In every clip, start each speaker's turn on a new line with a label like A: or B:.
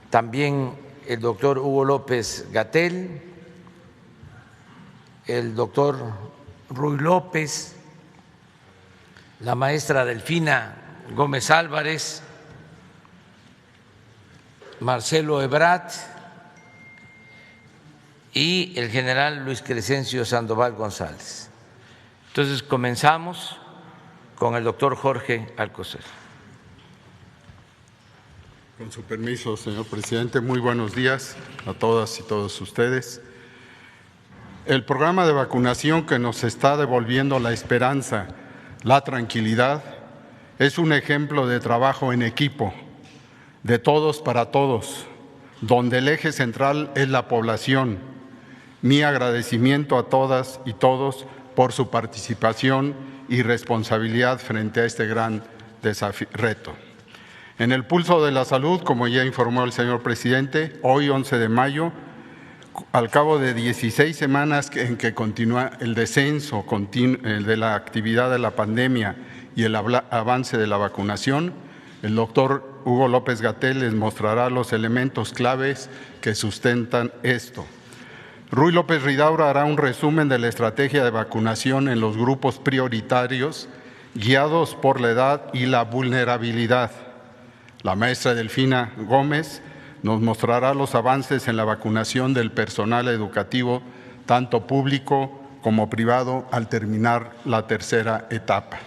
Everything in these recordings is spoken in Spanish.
A: también el doctor Hugo López-Gatell, el doctor Ruy López, la maestra Delfina Gómez Álvarez, Marcelo Ebrard y el general Luis Crescencio Sandoval González. Entonces comenzamos con el doctor Jorge Alcocer.
B: Con su permiso, señor presidente, muy buenos días a todas y todos ustedes. El programa de vacunación que nos está devolviendo la esperanza, la tranquilidad, es un ejemplo de trabajo en equipo, de todos para todos, donde el eje central es la población. Mi agradecimiento a todas y todos por su participación y responsabilidad frente a este gran reto. En el pulso de la salud, como ya informó el señor presidente, hoy 11 de mayo, al cabo de 16 semanas en que continúa el descenso de la actividad de la pandemia y el avance de la vacunación, el doctor Hugo López-Gatell les mostrará los elementos claves que sustentan esto. Ruy López Ridaura hará un resumen de la estrategia de vacunación en los grupos prioritarios guiados por la edad y la vulnerabilidad. La maestra Delfina Gómez nos mostrará los avances en la vacunación del personal educativo, tanto público como privado, al terminar la tercera etapa.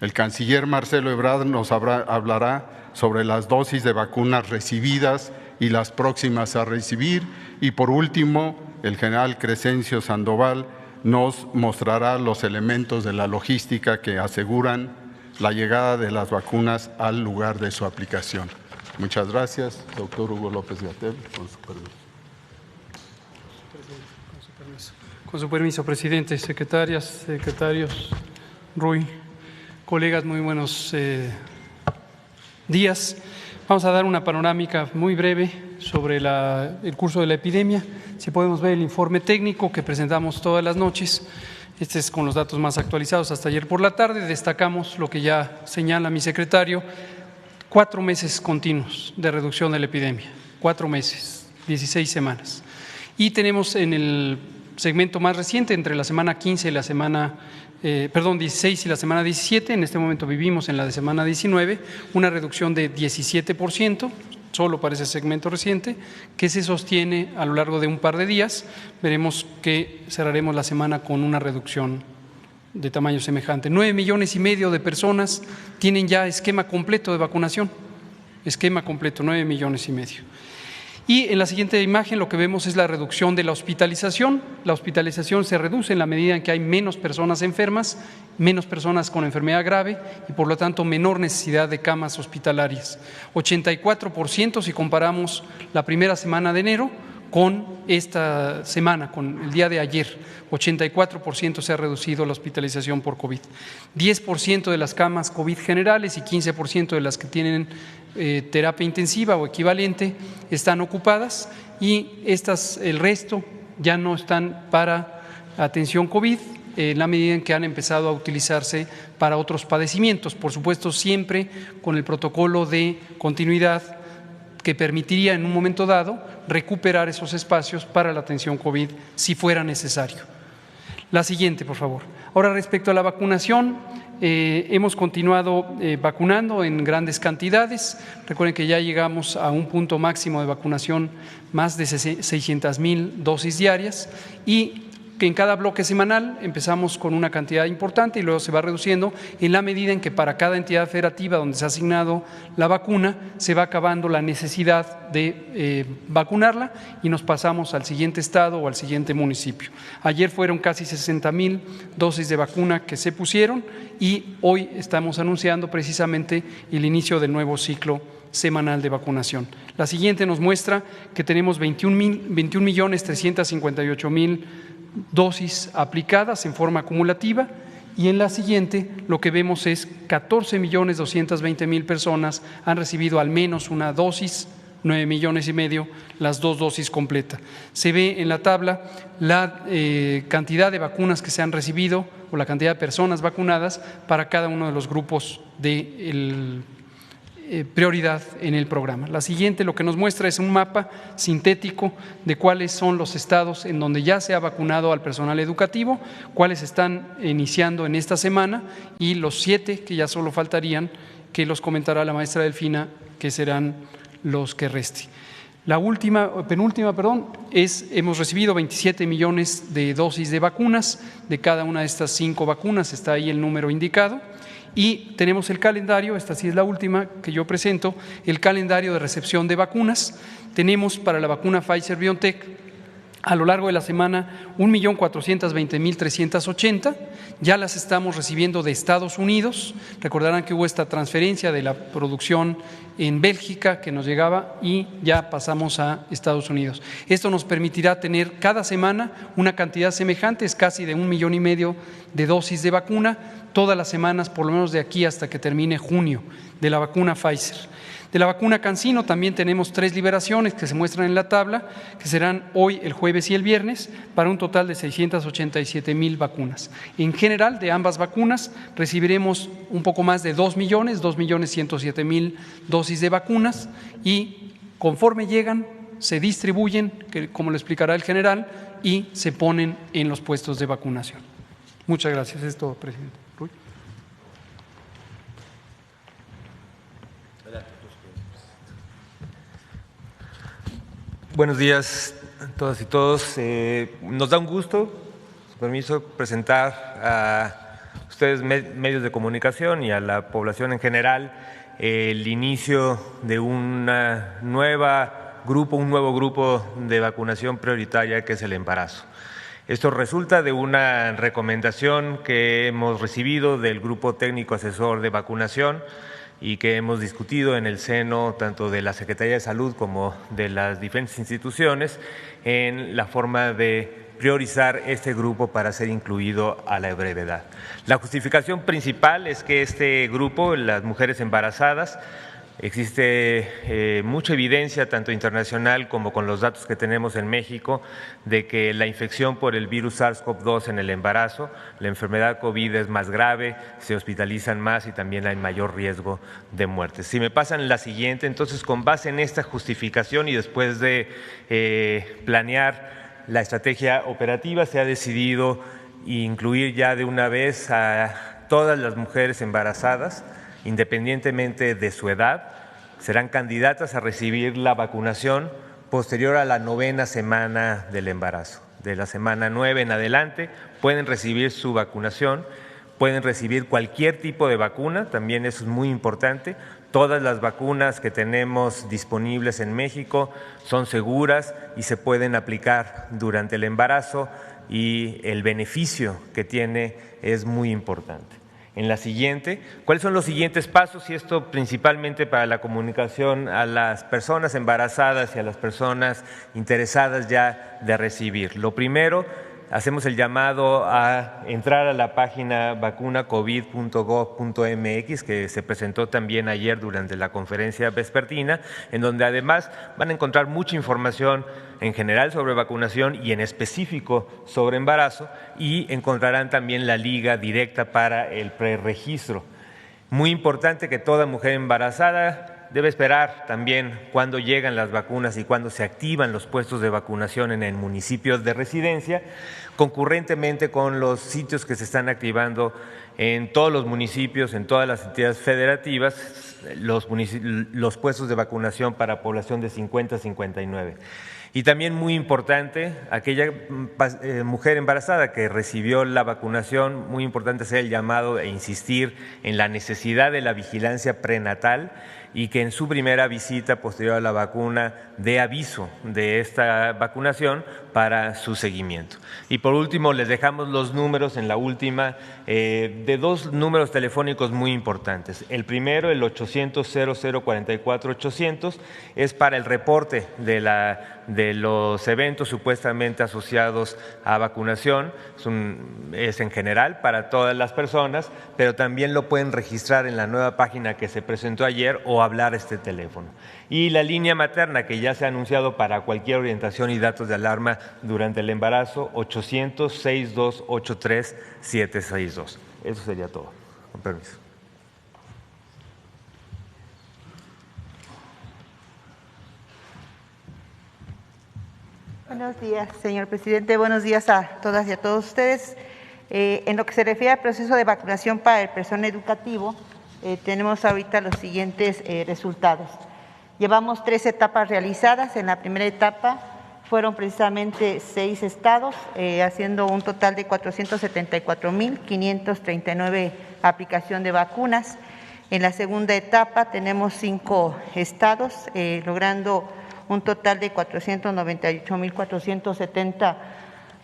B: El canciller Marcelo Ebrard nos hablará sobre las dosis de vacunas recibidas y las próximas a recibir. Y por último, el general Crescencio Sandoval nos mostrará los elementos de la logística que aseguran la llegada de las vacunas al lugar de su aplicación. Muchas gracias, doctor Hugo López-Gatell, con su permiso.
C: Con su permiso, presidente, secretarias, secretarios, Ruy, colegas, muy buenos días. Vamos a dar una panorámica muy breve sobre el curso de la epidemia. Si podemos ver el informe técnico que presentamos todas las noches. Este es con los datos más actualizados hasta ayer por la tarde. Destacamos lo que ya señala mi secretario: 4 meses continuos de reducción de la epidemia, 4 meses, 16 semanas. Y tenemos en el segmento más reciente, entre la semana 15 y la semana, 16 y la semana 17, en este momento vivimos en la de semana 19, una reducción de 17%, solo para ese segmento reciente, que se sostiene a lo largo de un par de días. Veremos que cerraremos la semana con una reducción de tamaño semejante. 9,5 millones de personas tienen ya esquema completo de vacunación, esquema completo, 9,5 millones. Y en la siguiente imagen lo que vemos es la reducción de la hospitalización. La hospitalización se reduce en la medida en que hay menos personas enfermas, menos personas con enfermedad grave y por lo tanto menor necesidad de camas hospitalarias. 84% si comparamos la primera semana de enero con esta semana, con el día de ayer, 84% se ha reducido la hospitalización por COVID. 10% de las camas COVID generales y 15% de las que tienen terapia intensiva o equivalente están ocupadas y el resto ya no están para atención COVID, en la medida en que han empezado a utilizarse para otros padecimientos, por supuesto siempre con el protocolo de continuidad que permitiría en un momento dado recuperar esos espacios para la atención COVID si fuera necesario. La siguiente, por favor. Ahora, respecto a la vacunación, hemos continuado vacunando en grandes cantidades. Recuerden que ya llegamos a un punto máximo de vacunación, más de 600,000 dosis diarias, y que en cada bloque semanal empezamos con una cantidad importante y luego se va reduciendo en la medida en que para cada entidad federativa donde se ha asignado la vacuna se va acabando la necesidad de vacunarla y nos pasamos al siguiente estado o al siguiente municipio. Ayer fueron casi 60,000 dosis de vacuna que se pusieron y hoy estamos anunciando precisamente el inicio del nuevo ciclo semanal de vacunación. La siguiente nos muestra que tenemos 21,358,000 dosis aplicadas en forma acumulativa y en la siguiente lo que vemos es 14,220,000 personas han recibido al menos una dosis, 9,5 millones, las 2 dosis completas. Se ve en la tabla la cantidad de vacunas que se han recibido o la cantidad de personas vacunadas para cada uno de los grupos del prioridad en el programa. La siguiente lo que nos muestra es un mapa sintético de cuáles son los estados en donde ya se ha vacunado al personal educativo, cuáles están iniciando en esta semana y los 7 que ya solo faltarían, que los comentará la maestra Delfina, que serán los que resten. La penúltima, hemos recibido 27 millones de dosis de vacunas, de cada una de estas 5 vacunas, está ahí el número indicado. Y tenemos el calendario, esta sí es la última que yo presento, el calendario de recepción de vacunas. Tenemos para la vacuna Pfizer-BioNTech a lo largo de la semana 1.420.380, ya las estamos recibiendo de Estados Unidos. Recordarán que hubo esta transferencia de la producción en Bélgica que nos llegaba y ya pasamos a Estados Unidos. Esto nos permitirá tener cada semana una cantidad semejante, es casi de 1,5 millones de dosis de vacuna, todas las semanas, por lo menos de aquí hasta que termine junio, de la vacuna Pfizer. De la vacuna CanSino también tenemos 3 liberaciones que se muestran en la tabla, que serán hoy, el jueves y el viernes, para un total de 687,000 vacunas. En general, de ambas vacunas recibiremos un poco más de 2.107.000 dosis de vacunas y conforme llegan, se distribuyen, como lo explicará el general, y se ponen en los puestos de vacunación. Muchas gracias. Es todo, presidente.
D: Buenos días a todas y todos. Nos da un gusto, con permiso, presentar a ustedes, medios de comunicación, y a la población en general, el inicio de un nuevo grupo de vacunación prioritaria, que es el embarazo. Esto resulta de una recomendación que hemos recibido del Grupo Técnico Asesor de Vacunación y que hemos discutido en el seno tanto de la Secretaría de Salud como de las diferentes instituciones en la forma de priorizar este grupo para ser incluido a la brevedad. La justificación principal es que este grupo, las mujeres embarazadas, existe mucha evidencia, tanto internacional como con los datos que tenemos en México, de que la infección por el virus SARS-CoV-2 en el embarazo, la enfermedad COVID es más grave, se hospitalizan más y también hay mayor riesgo de muerte. Si me pasan la siguiente, entonces, con base en esta justificación y después de planear la estrategia operativa, se ha decidido incluir ya de una vez a todas las mujeres embarazadas, independientemente de su edad, serán candidatas a recibir la vacunación posterior a la 9ª semana del embarazo. De la semana 9 en adelante pueden recibir su vacunación, pueden recibir cualquier tipo de vacuna, también eso es muy importante. Todas las vacunas que tenemos disponibles en México son seguras y se pueden aplicar durante el embarazo, y el beneficio que tiene es muy importante. En la siguiente, ¿cuáles son los siguientes pasos? Y esto principalmente para la comunicación a las personas embarazadas y a las personas interesadas ya de recibir. Lo primero, hacemos el llamado a entrar a la página vacunacovid.gov.mx, que se presentó también ayer durante la conferencia vespertina, en donde además van a encontrar mucha información en general sobre vacunación y en específico sobre embarazo, y encontrarán también la liga directa para el preregistro. Muy importante que toda mujer embarazada debe esperar también cuándo llegan las vacunas y cuándo se activan los puestos de vacunación en el municipio de residencia, concurrentemente con los sitios que se están activando en todos los municipios, en todas las entidades federativas, los puestos de vacunación para población de 50 a 59. Y también muy importante, aquella mujer embarazada que recibió la vacunación, muy importante hacer el llamado e insistir en la necesidad de la vigilancia prenatal, y que en su primera visita posterior a la vacuna dé aviso de esta vacunación para su seguimiento. Y por último, les dejamos los números en la última, de 2 números telefónicos muy importantes. El primero, el 800-0044-800, es para el reporte de los eventos supuestamente asociados a vacunación. Es en general para todas las personas, pero también lo pueden registrar en la nueva página que se presentó ayer o hablar este teléfono. Y la línea materna, que ya se ha anunciado para cualquier orientación y datos de alarma durante el embarazo, 800-6283-762. Eso sería todo. Con permiso.
E: Buenos días, señor presidente. Buenos días a todas y a todos ustedes. En lo que se refiere al proceso de vacunación para el personal educativo, tenemos ahorita los siguientes resultados. Llevamos 3 etapas realizadas. En la primera etapa fueron precisamente 6 estados, haciendo un total de 474.539 aplicación de vacunas. En la segunda etapa tenemos 5 estados, logrando un total de 498.470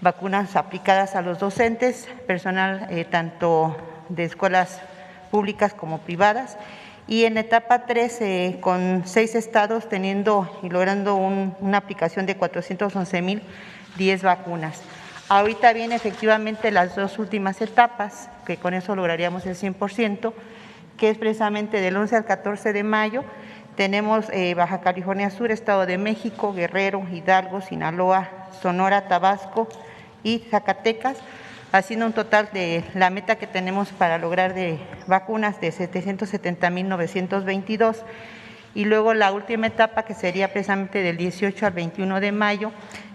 E: vacunas aplicadas a los docentes, personal tanto de escuelas públicas como privadas. Y en etapa 3, con 6 estados teniendo y logrando una aplicación de 411.010 vacunas. Ahorita vienen efectivamente las 2 últimas etapas, que con eso lograríamos el 100%, que es precisamente del 11 al 14 de mayo. Tenemos Baja California Sur, Estado de México, Guerrero, Hidalgo, Sinaloa, Sonora, Tabasco y Zacatecas, haciendo un total de la meta que tenemos para lograr de vacunas de 770.922. Y luego la última etapa, que sería precisamente del 18 al 21 de mayo,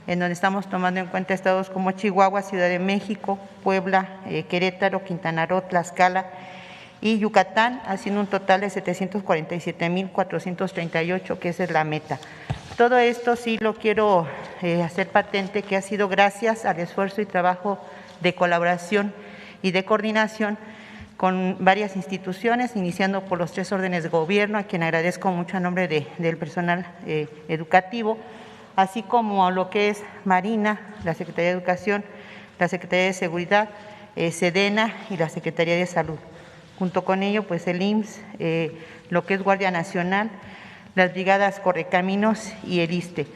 E: en donde estamos tomando en cuenta estados como Chihuahua, Ciudad de México, Puebla, Querétaro, Quintana Roo, Tlaxcala y Yucatán, haciendo un total de 747.438, que esa es la meta. Todo esto sí lo quiero hacer patente, que ha sido gracias al esfuerzo y trabajo de colaboración y de coordinación con varias instituciones, iniciando por los 3 órdenes de gobierno, a quien agradezco mucho a nombre del personal educativo, así como a lo que es Marina, la Secretaría de Educación, la Secretaría de Seguridad, Sedena y la Secretaría de Salud. Junto con ello, pues el IMSS, lo que es Guardia Nacional, las brigadas Correcaminos y el ISSSTE.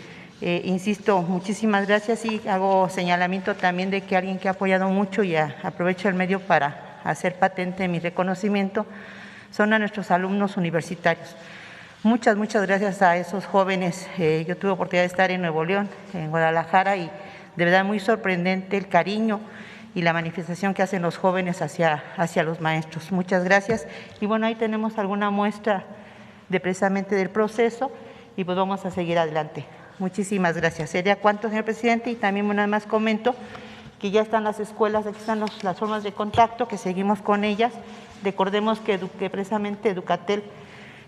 E: Insisto, muchísimas gracias y hago señalamiento también de que alguien que ha apoyado mucho y aprovecho el medio para hacer patente mi reconocimiento, son a nuestros alumnos universitarios. Muchas gracias a esos jóvenes. Yo tuve oportunidad de estar en Nuevo León, en Guadalajara, y de verdad muy sorprendente el cariño y la manifestación que hacen los jóvenes hacia los maestros. Muchas gracias. Y bueno, ahí tenemos alguna muestra precisamente del proceso y pues vamos a seguir adelante. Muchísimas gracias. ¿Sería cuánto, señor presidente? Y también nada más comento que ya están las escuelas, aquí están las formas de contacto, que seguimos con ellas. Recordemos que precisamente Educatel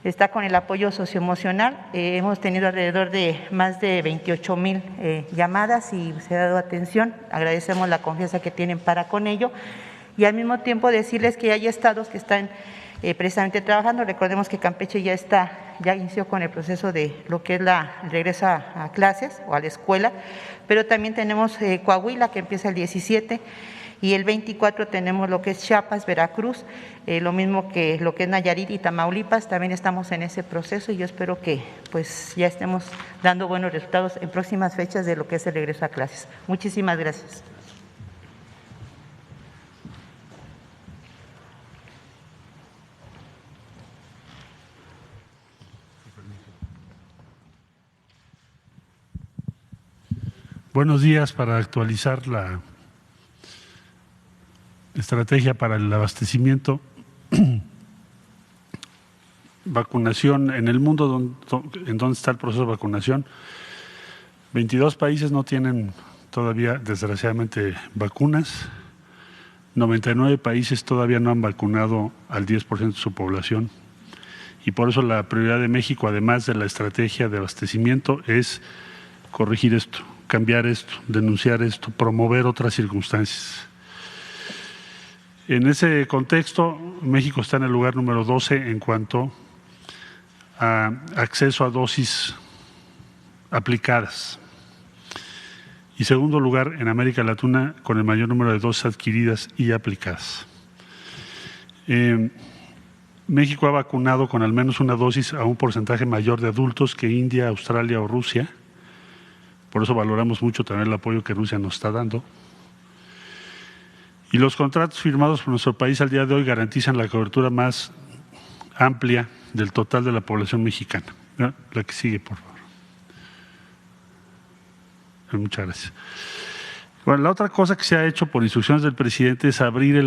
E: está con el apoyo socioemocional. Hemos tenido alrededor de más de 28,000 llamadas y se ha dado atención. Agradecemos la confianza que tienen para con ello. Y al mismo tiempo decirles que hay estados que están precisamente trabajando. Recordemos que Campeche ya inició con el proceso de lo que es el regreso a clases o a la escuela, pero también tenemos Coahuila, que empieza el 17, y el 24 tenemos lo que es Chiapas, Veracruz, lo mismo que lo que es Nayarit y Tamaulipas. También estamos en ese proceso y yo espero que pues ya estemos dando buenos resultados en próximas fechas de lo que es el regreso a clases. Muchísimas gracias.
F: Buenos días. Para actualizar la estrategia para el abastecimiento, vacunación en el mundo, en donde está el proceso de vacunación. 22 países no tienen todavía, desgraciadamente, vacunas. 99 países todavía no han vacunado al 10% de su población. Y por eso la prioridad de México, además de la estrategia de abastecimiento, es corregir esto, cambiar esto, denunciar esto, promover otras circunstancias. En ese contexto, México está en el lugar número 12 en cuanto a acceso a dosis aplicadas. Y segundo lugar en América Latina con el mayor número de dosis adquiridas y aplicadas. México ha vacunado con al menos una dosis a un porcentaje mayor de adultos que India, Australia o Rusia. Por eso valoramos mucho también el apoyo que Rusia nos está dando. Y los contratos firmados por nuestro país al día de hoy garantizan la cobertura más amplia del total de la población mexicana. La que sigue, por favor. Muchas gracias. Bueno, la otra cosa que se ha hecho por instrucciones del presidente es abrir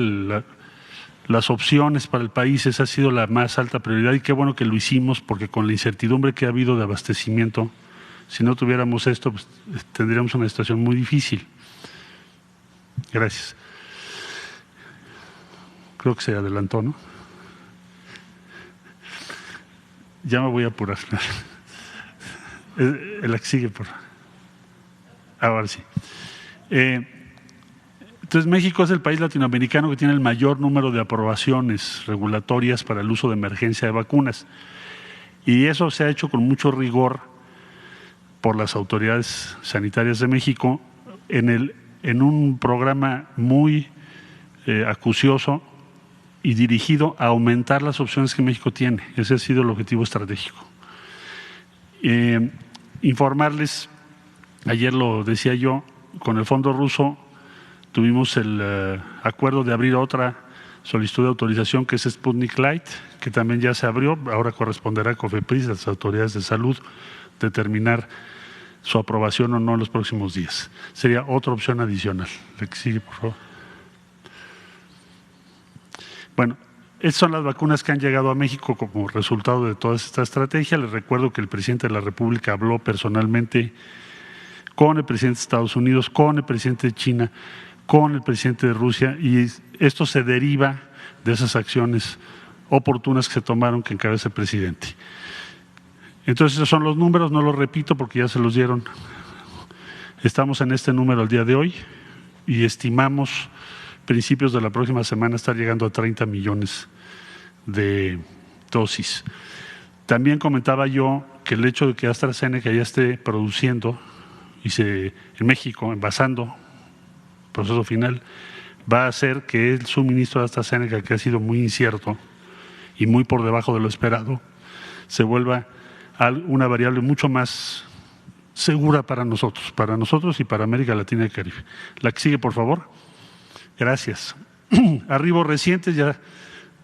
F: las opciones para el país. Esa ha sido la más alta prioridad y qué bueno que lo hicimos, porque con la incertidumbre que ha habido de abastecimiento Si no tuviéramos esto, pues, tendríamos una situación muy difícil. Gracias. Creo que se adelantó, ¿no? Ya me voy a apurar. La que sigue, por favor. Ahora sí. Entonces, México es el país latinoamericano que tiene el mayor número de aprobaciones regulatorias para el uso de emergencia de vacunas. Y eso se ha hecho con mucho rigor por las autoridades sanitarias de México en un programa muy acucioso y dirigido a aumentar las opciones que México tiene. Ese ha sido el objetivo estratégico. Informarles, ayer lo decía yo, con el Fondo Ruso tuvimos el acuerdo de abrir otra solicitud de autorización que es Sputnik Light, que también ya se abrió, ahora corresponderá a COFEPRIS, a las autoridades de salud, determinar su aprobación o no en los próximos días. Sería otra opción adicional. La que sigue, por favor. Bueno, estas son las vacunas que han llegado a México como resultado de toda esta estrategia. Les recuerdo que el presidente de la República habló personalmente con el presidente de Estados Unidos, con el presidente de China, con el presidente de Rusia, y esto se deriva de esas acciones oportunas que se tomaron que encabeza el presidente. Entonces, esos son los números, no los repito porque ya se los dieron. Estamos en este número al día de hoy y estimamos principios de la próxima semana estar llegando a 30 millones de dosis. También comentaba yo que el hecho de que AstraZeneca ya esté produciendo en México, envasando, proceso final, va a hacer que el suministro de AstraZeneca, que ha sido muy incierto y muy por debajo de lo esperado, se vuelva una variable mucho más segura para nosotros y para América Latina y Caribe. La que sigue, por favor. Gracias. Arribos recientes ya: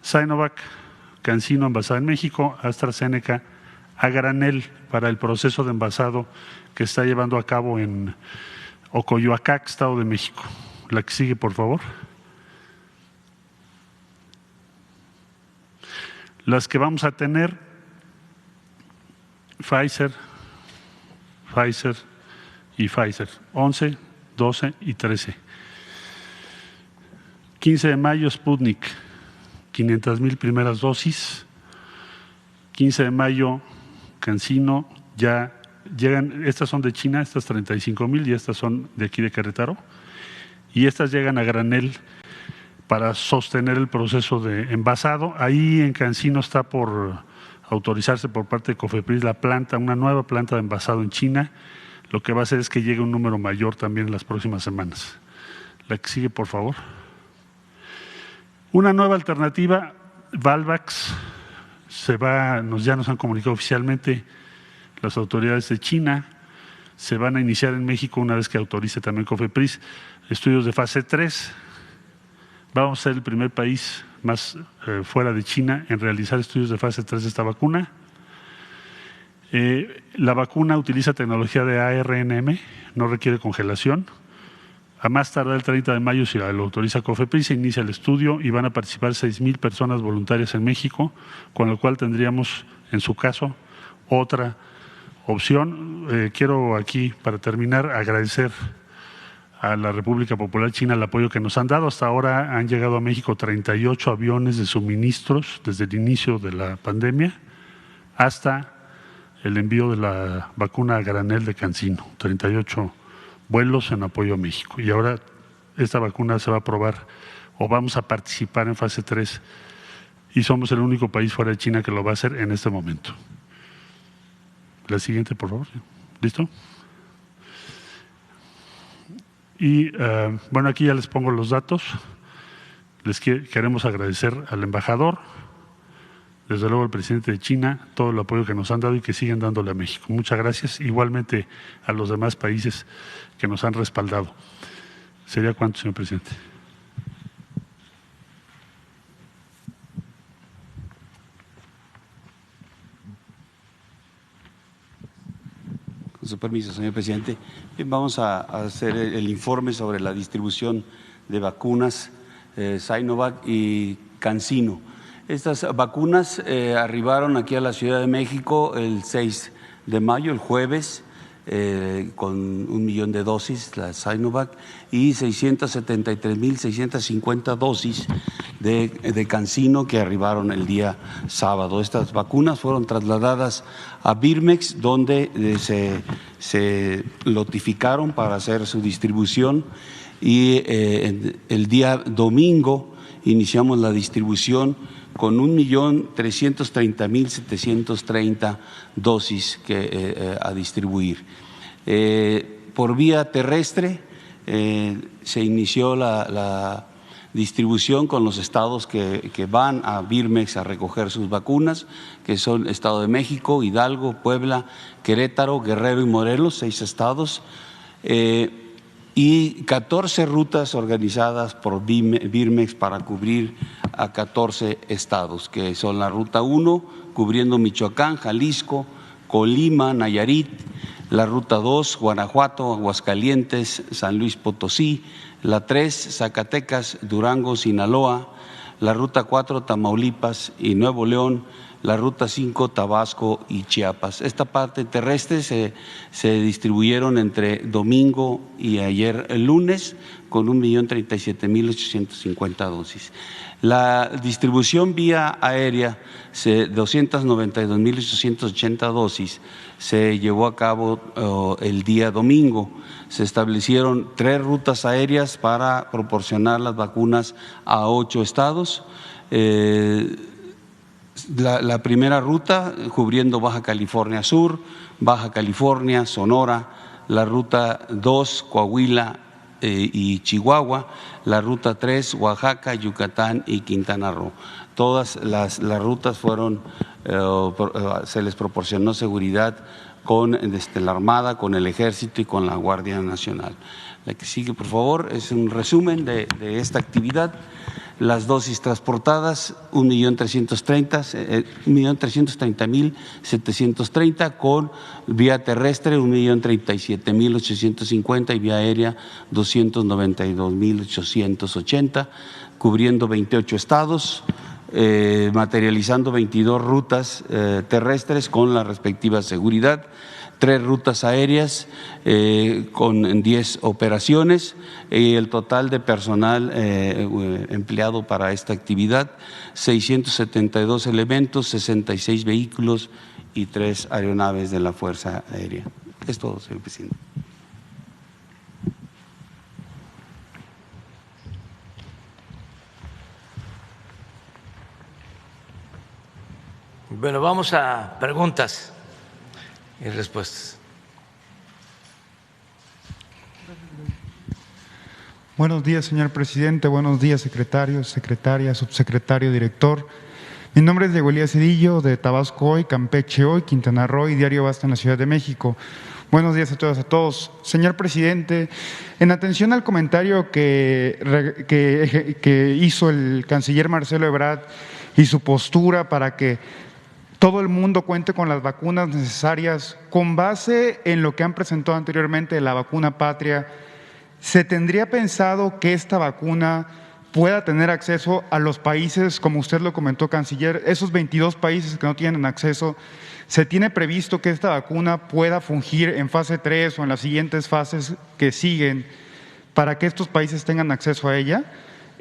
F: Sinovac, CanSino envasada en México, AstraZeneca a granel para el proceso de envasado que está llevando a cabo en Ocoyoacac, Estado de México. La que sigue, por favor. Las que vamos a tener: Pfizer y Pfizer, 11, 12 y 13. 15 de mayo, Sputnik, 500,000 primeras dosis. 15 de mayo, CanSino, ya llegan, estas son de China, estas 35,000, y estas son de aquí de Querétaro. Y estas llegan a granel para sostener el proceso de envasado. Ahí en CanSino está por autorizarse por parte de COFEPRIS la planta, una nueva planta de envasado en China. Lo que va a hacer es que llegue un número mayor también en las próximas semanas. La que sigue, por favor. Una nueva alternativa, Valvax, ya nos han comunicado oficialmente las autoridades de China, se van a iniciar en México una vez que autorice también COFEPRIS estudios de fase 3. Vamos a ser el primer país más fuera de China en realizar estudios de fase 3 de esta vacuna. La vacuna utiliza tecnología de ARNM, no requiere congelación. A más tardar el 30 de mayo, si lo autoriza COFEPRIS, se inicia el estudio y van a participar 6,000 personas voluntarias en México, con lo cual tendríamos, en su caso, otra opción. Quiero aquí, para terminar, agradecer a la República Popular China el apoyo que nos han dado. Hasta ahora han llegado a México 38 aviones de suministros desde el inicio de la pandemia hasta el envío de la vacuna a granel de CanSino, 38 vuelos en apoyo a México. Y ahora esta vacuna se va a probar o vamos a participar en fase 3 y somos el único país fuera de China que lo va a hacer en este momento. La siguiente, por favor. ¿Listo? Y bueno, aquí ya les pongo los datos. Queremos agradecer al embajador, desde luego al presidente de China, todo el apoyo que nos han dado y que siguen dándole a México. Muchas gracias. Igualmente a los demás países que nos han respaldado. ¿Sería cuánto, señor presidente?
G: Con su permiso, señor presidente. Bien, vamos a hacer el informe sobre la distribución de vacunas Sinovac y CanSino. Estas vacunas arribaron aquí a la Ciudad de México el 6 de mayo, el jueves. con 1 millón de dosis, la Sinovac, y 673.650 dosis de CanSino que arribaron el día sábado. Estas vacunas fueron trasladadas a Birmex, donde se lotificaron para hacer su distribución, y el día domingo iniciamos la distribución con 1.330.730 dosis a distribuir. Por vía terrestre se inició la distribución con los estados que van a Birmex a recoger sus vacunas, que son Estado de México, Hidalgo, Puebla, Querétaro, Guerrero y Morelos, 6 estados, y 14 rutas organizadas por Birmex para cubrir a 14 estados, que son la Ruta 1, cubriendo Michoacán, Jalisco, Colima, Nayarit, la Ruta 2, Guanajuato, Aguascalientes, San Luis Potosí, la 3, Zacatecas, Durango, Sinaloa, la Ruta 4, Tamaulipas y Nuevo León, la Ruta 5, Tabasco y Chiapas. Esta parte terrestre se distribuyeron entre domingo y ayer el lunes con 1.037.850 dosis. La distribución vía aérea, 292.880 dosis, se llevó a cabo el día domingo. Se establecieron 3 rutas aéreas para proporcionar las vacunas a 8 estados. La primera ruta cubriendo Baja California Sur, Baja California, Sonora, la Ruta 2, Coahuila y Chihuahua, la Ruta 3, Oaxaca, Yucatán y Quintana Roo. Todas las rutas se les proporcionó seguridad con la Armada, con el Ejército y con la Guardia Nacional. La que sigue, por favor, es un resumen de esta actividad. Las dosis transportadas, 1.330.730, con vía terrestre 1.037.850 y vía aérea 292.880, cubriendo 28 estados, materializando 22 rutas terrestres con la respectiva seguridad, 3 rutas aéreas con 10 operaciones, y el total de personal empleado para esta actividad, 672 elementos, 66 vehículos y 3 aeronaves de la Fuerza Aérea. Es todo, señor presidente.
A: Bueno, vamos a preguntas y respuestas.
H: Buenos días, señor presidente. Buenos días, secretarios, secretaria, subsecretario, director. Mi nombre es Diego Elías Cedillo, de Tabasco Hoy, Campeche Hoy, Quintana Roo y Diario Basta en la Ciudad de México. Buenos días a todas y a todos. Señor presidente, en atención al comentario que hizo el canciller Marcelo Ebrard y su postura para que todo el mundo cuente con las vacunas necesarias, con base en lo que han presentado anteriormente, la vacuna patria, ¿se tendría pensado que esta vacuna pueda tener acceso a los países, como usted lo comentó, canciller, esos 22 países que no tienen acceso? ¿Se tiene previsto que esta vacuna pueda fungir en fase 3 o en las siguientes fases que siguen para que estos países tengan acceso a ella?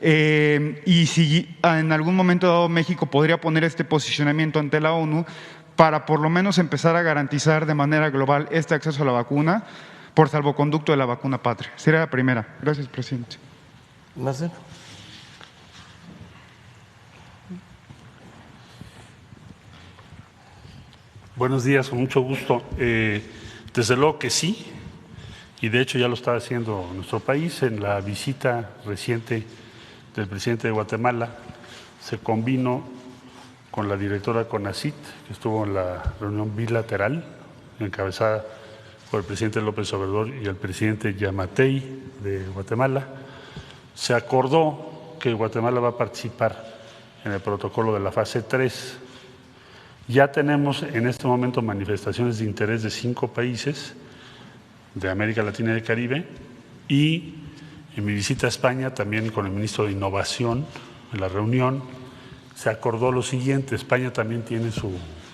H: Y si en algún momento dado México podría poner este posicionamiento ante la ONU para por lo menos empezar a garantizar de manera global este acceso a la vacuna por salvoconducto de la vacuna patria. Sería la primera. Gracias, presidente.
A: Marcelo.
F: Buenos días, con mucho gusto. Desde luego que sí, y de hecho ya lo está haciendo nuestro país. En la visita reciente del presidente de Guatemala se convino con la directora CONACYT, que estuvo en la reunión bilateral encabezada por el presidente López Obrador y el presidente Yamatei de Guatemala. Se acordó que Guatemala va a participar en el protocolo de la fase 3. Ya tenemos en este momento manifestaciones de interés de 5 países de América Latina y el Caribe, y en mi visita a España, también con el ministro de Innovación, en la reunión, se acordó lo siguiente. España también tiene su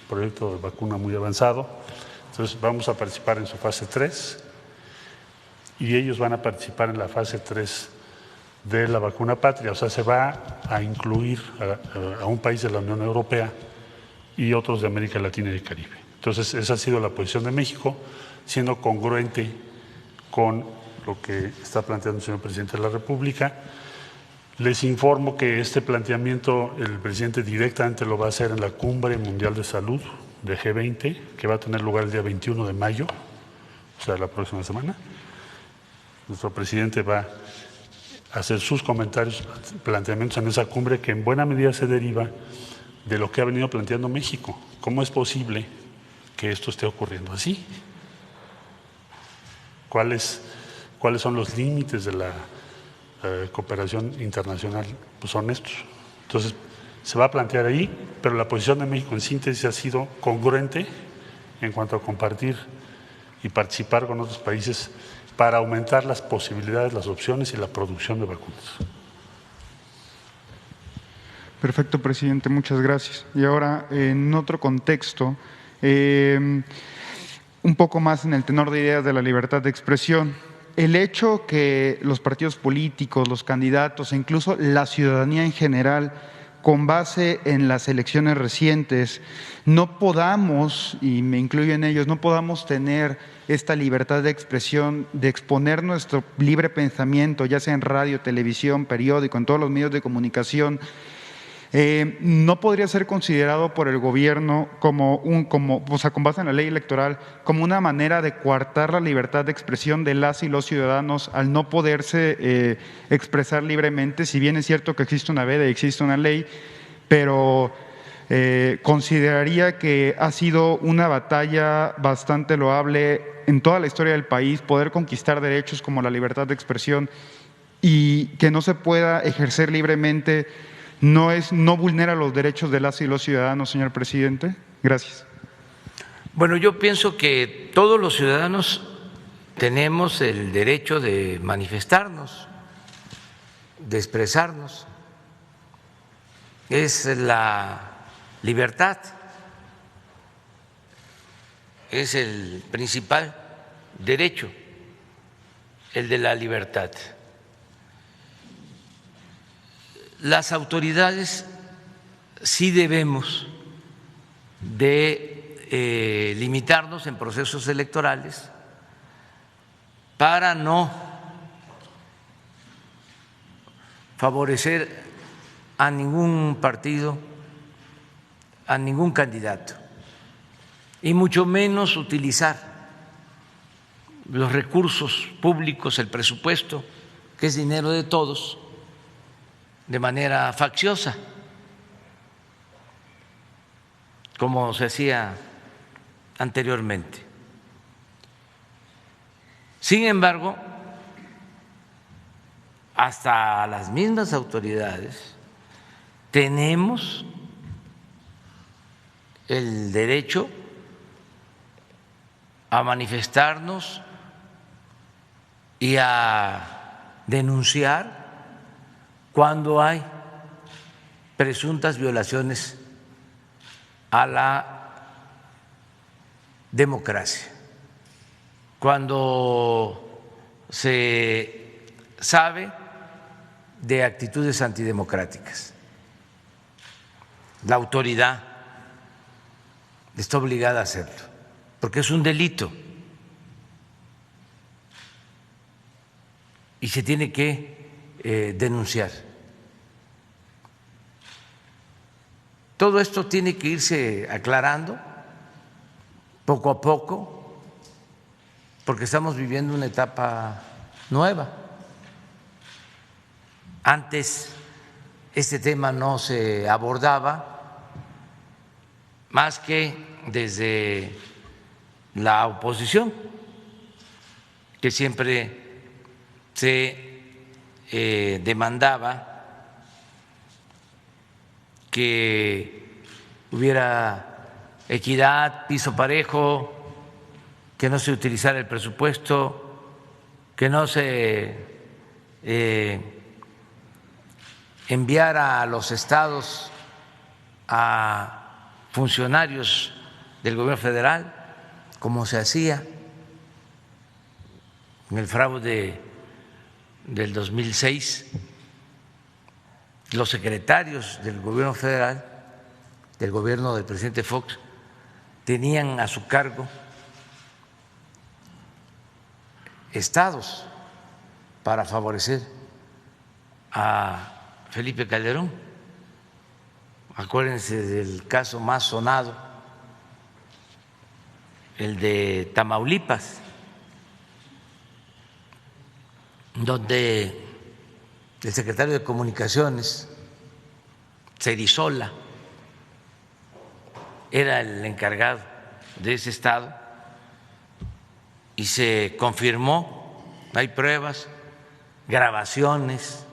F: proyecto de vacuna muy avanzado. Entonces vamos a participar en su fase 3 y ellos van a participar en la fase 3 de la vacuna patria. O sea, se va a incluir a un país de la Unión Europea y otros de América Latina y el Caribe. Entonces, esa ha sido la posición de México, siendo congruente con lo que está planteando el señor presidente de la República. Les informo que este planteamiento el presidente directamente lo va a hacer en la Cumbre Mundial de Salud de G20, que va a tener lugar el día 21 de mayo, o sea, la próxima semana. Nuestro presidente va a hacer sus comentarios, planteamientos en esa cumbre que en buena medida se deriva de lo que ha venido planteando México. ¿Cómo es posible que esto esté ocurriendo así? ¿Cuáles son los límites de la cooperación internacional? Pues son estos. Entonces, se va a plantear ahí, pero la posición de México en síntesis ha sido congruente en cuanto a compartir y participar con otros países para aumentar las posibilidades, las opciones y la producción de vacunas.
H: Perfecto, presidente, muchas gracias. Y ahora, en otro contexto, un poco más en el tenor de ideas de la libertad de expresión, el hecho que los partidos políticos, los candidatos e incluso la ciudadanía en general, con base en las elecciones recientes, no podamos, y me incluyo en ellos, no podamos tener esta libertad de expresión, de exponer nuestro libre pensamiento, ya sea en radio, televisión, periódico, en todos los medios de comunicación, no podría ser considerado por el gobierno con base en la ley electoral, como una manera de coartar la libertad de expresión de las y los ciudadanos al no poderse expresar libremente, si bien es cierto que existe una veda y existe una ley, pero consideraría que ha sido una batalla bastante loable en toda la historia del país poder conquistar derechos como la libertad de expresión y que no se pueda ejercer libremente. ¿No vulnera los derechos de las y los ciudadanos, señor presidente? Gracias.
A: Bueno, yo pienso que todos los ciudadanos tenemos el derecho de manifestarnos, de expresarnos. Es la libertad, es el principal derecho, el de la libertad. Las autoridades sí debemos de limitarnos en procesos electorales para no favorecer a ningún partido, a ningún candidato, y mucho menos utilizar los recursos públicos, el presupuesto, que es dinero de todos, de manera facciosa, como se hacía anteriormente. Sin embargo, hasta las mismas autoridades tenemos el derecho a manifestarnos y a denunciar cuando hay presuntas violaciones a la democracia, cuando se sabe de actitudes antidemocráticas. La autoridad está obligada a hacerlo, porque es un delito y se tiene que denunciar. Todo esto tiene que irse aclarando poco a poco, porque estamos viviendo una etapa nueva. Antes este tema no se abordaba más que desde la oposición, que siempre se demandaba que hubiera equidad, piso parejo, que no se utilizara el presupuesto, que no se enviara a los estados a funcionarios del gobierno federal, como se hacía en el fraude del 2006, los secretarios del gobierno federal, del gobierno del presidente Fox, tenían a su cargo estados para favorecer a Felipe Calderón. Acuérdense del caso más sonado, el de Tamaulipas, donde el secretario de Comunicaciones, Cerizola, era el encargado de ese estado y se confirmó, hay pruebas, grabaciones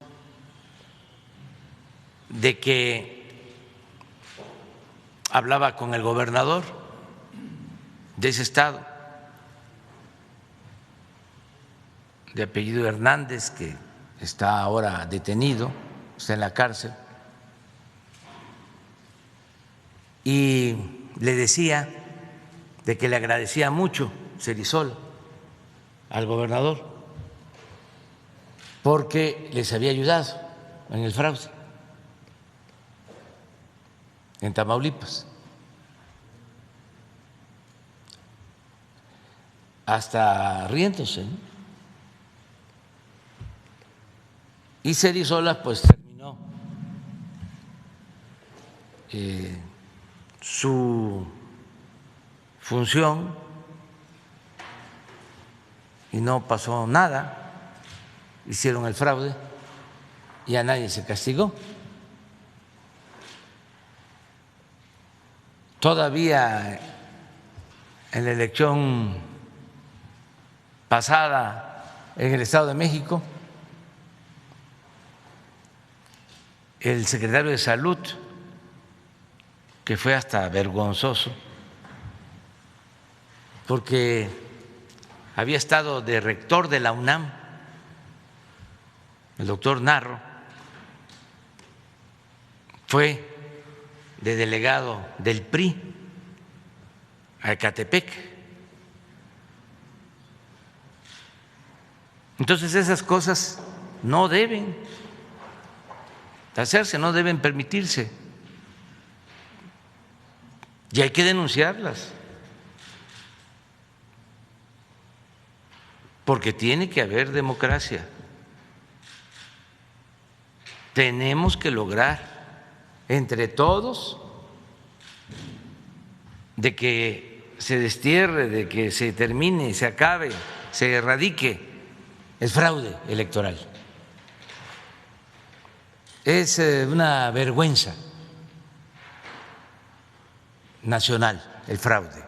A: de que hablaba con el gobernador de ese estado, de apellido Hernández, que está ahora detenido, está en la cárcel, y le decía de que le agradecía mucho Cerizola al gobernador porque les había ayudado en el fraude en Tamaulipas. Hasta riéndose, ¿no? Y Cerizola pues terminó su función y no pasó nada, hicieron el fraude y a nadie se castigó. Todavía en la elección pasada en el Estado de México, el secretario de Salud, que fue hasta vergonzoso, porque había estado de rector de la UNAM, el doctor Narro, fue de delegado del PRI a Ecatepec. Entonces esas cosas no deben hacerse, no deben permitirse y hay que denunciarlas porque tiene que haber democracia. Tenemos que lograr entre todos de que se destierre, de que se termine, se acabe, se erradique el fraude electoral. Es una vergüenza nacional el fraude.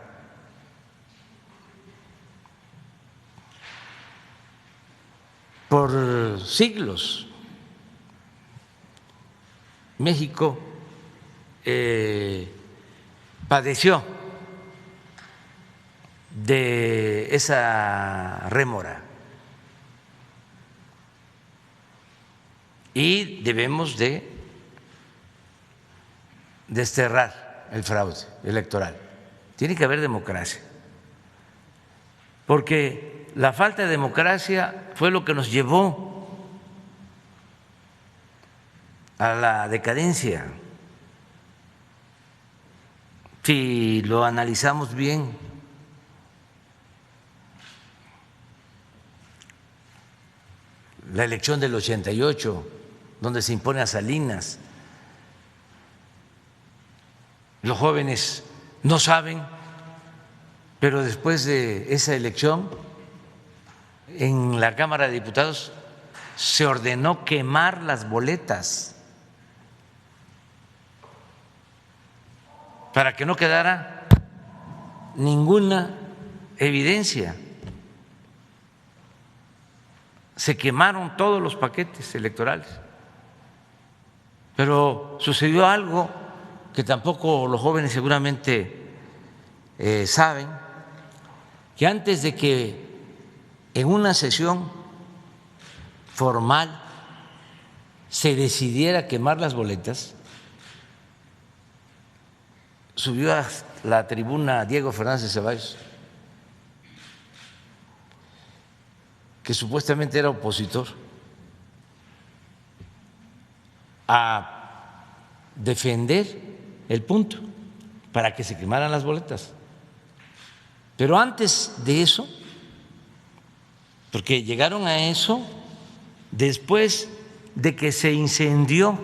A: Por siglos México padeció de esa rémora y debemos de desterrar el fraude electoral. Tiene que haber democracia, porque la falta de democracia fue lo que nos llevó a la decadencia. Si lo analizamos bien, la elección del 88, donde se impone a Salinas, los jóvenes no saben, pero después de esa elección, en la Cámara de Diputados se ordenó quemar las boletas para que no quedara ninguna evidencia. Se quemaron todos los paquetes electorales, pero sucedió algo que tampoco los jóvenes seguramente saben, que antes de que en una sesión formal se decidiera quemar las boletas, subió a la tribuna Diego Fernández de Ceballos que supuestamente era opositor, a defender el punto para que se quemaran las boletas. Pero antes de eso, porque llegaron a eso después de que se incendió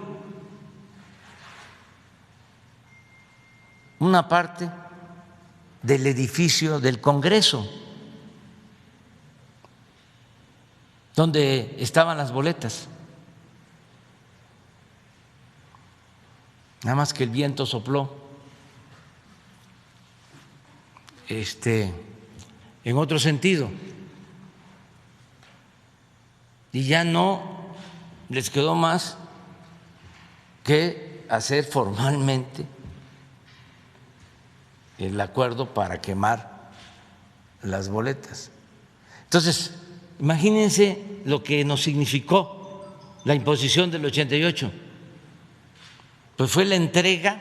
A: una parte del edificio del Congreso, donde estaban las boletas. Nada más que el viento sopló en otro sentido y ya no les quedó más que hacer formalmente el acuerdo para quemar las boletas. Entonces, imagínense lo que nos significó la imposición del 88. Pues fue la entrega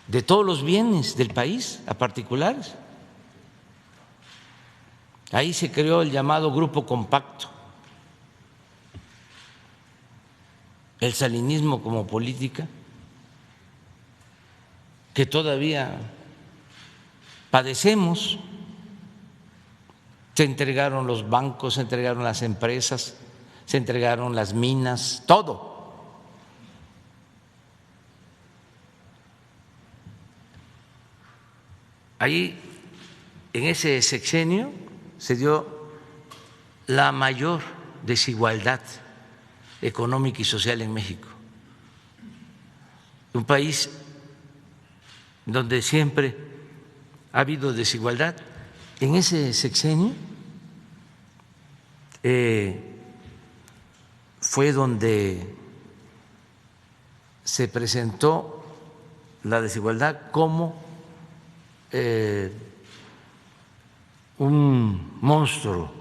A: de todos los bienes del país a particulares. Ahí se creó el llamado Grupo Compacto, el salinismo como política, que todavía padecemos. Se entregaron los bancos, se entregaron las empresas, se entregaron las minas, todo. Ahí, en ese sexenio, se dio la mayor desigualdad económica y social en México. Un país donde siempre ha habido desigualdad. En ese sexenio fue donde se presentó la desigualdad como un monstruo.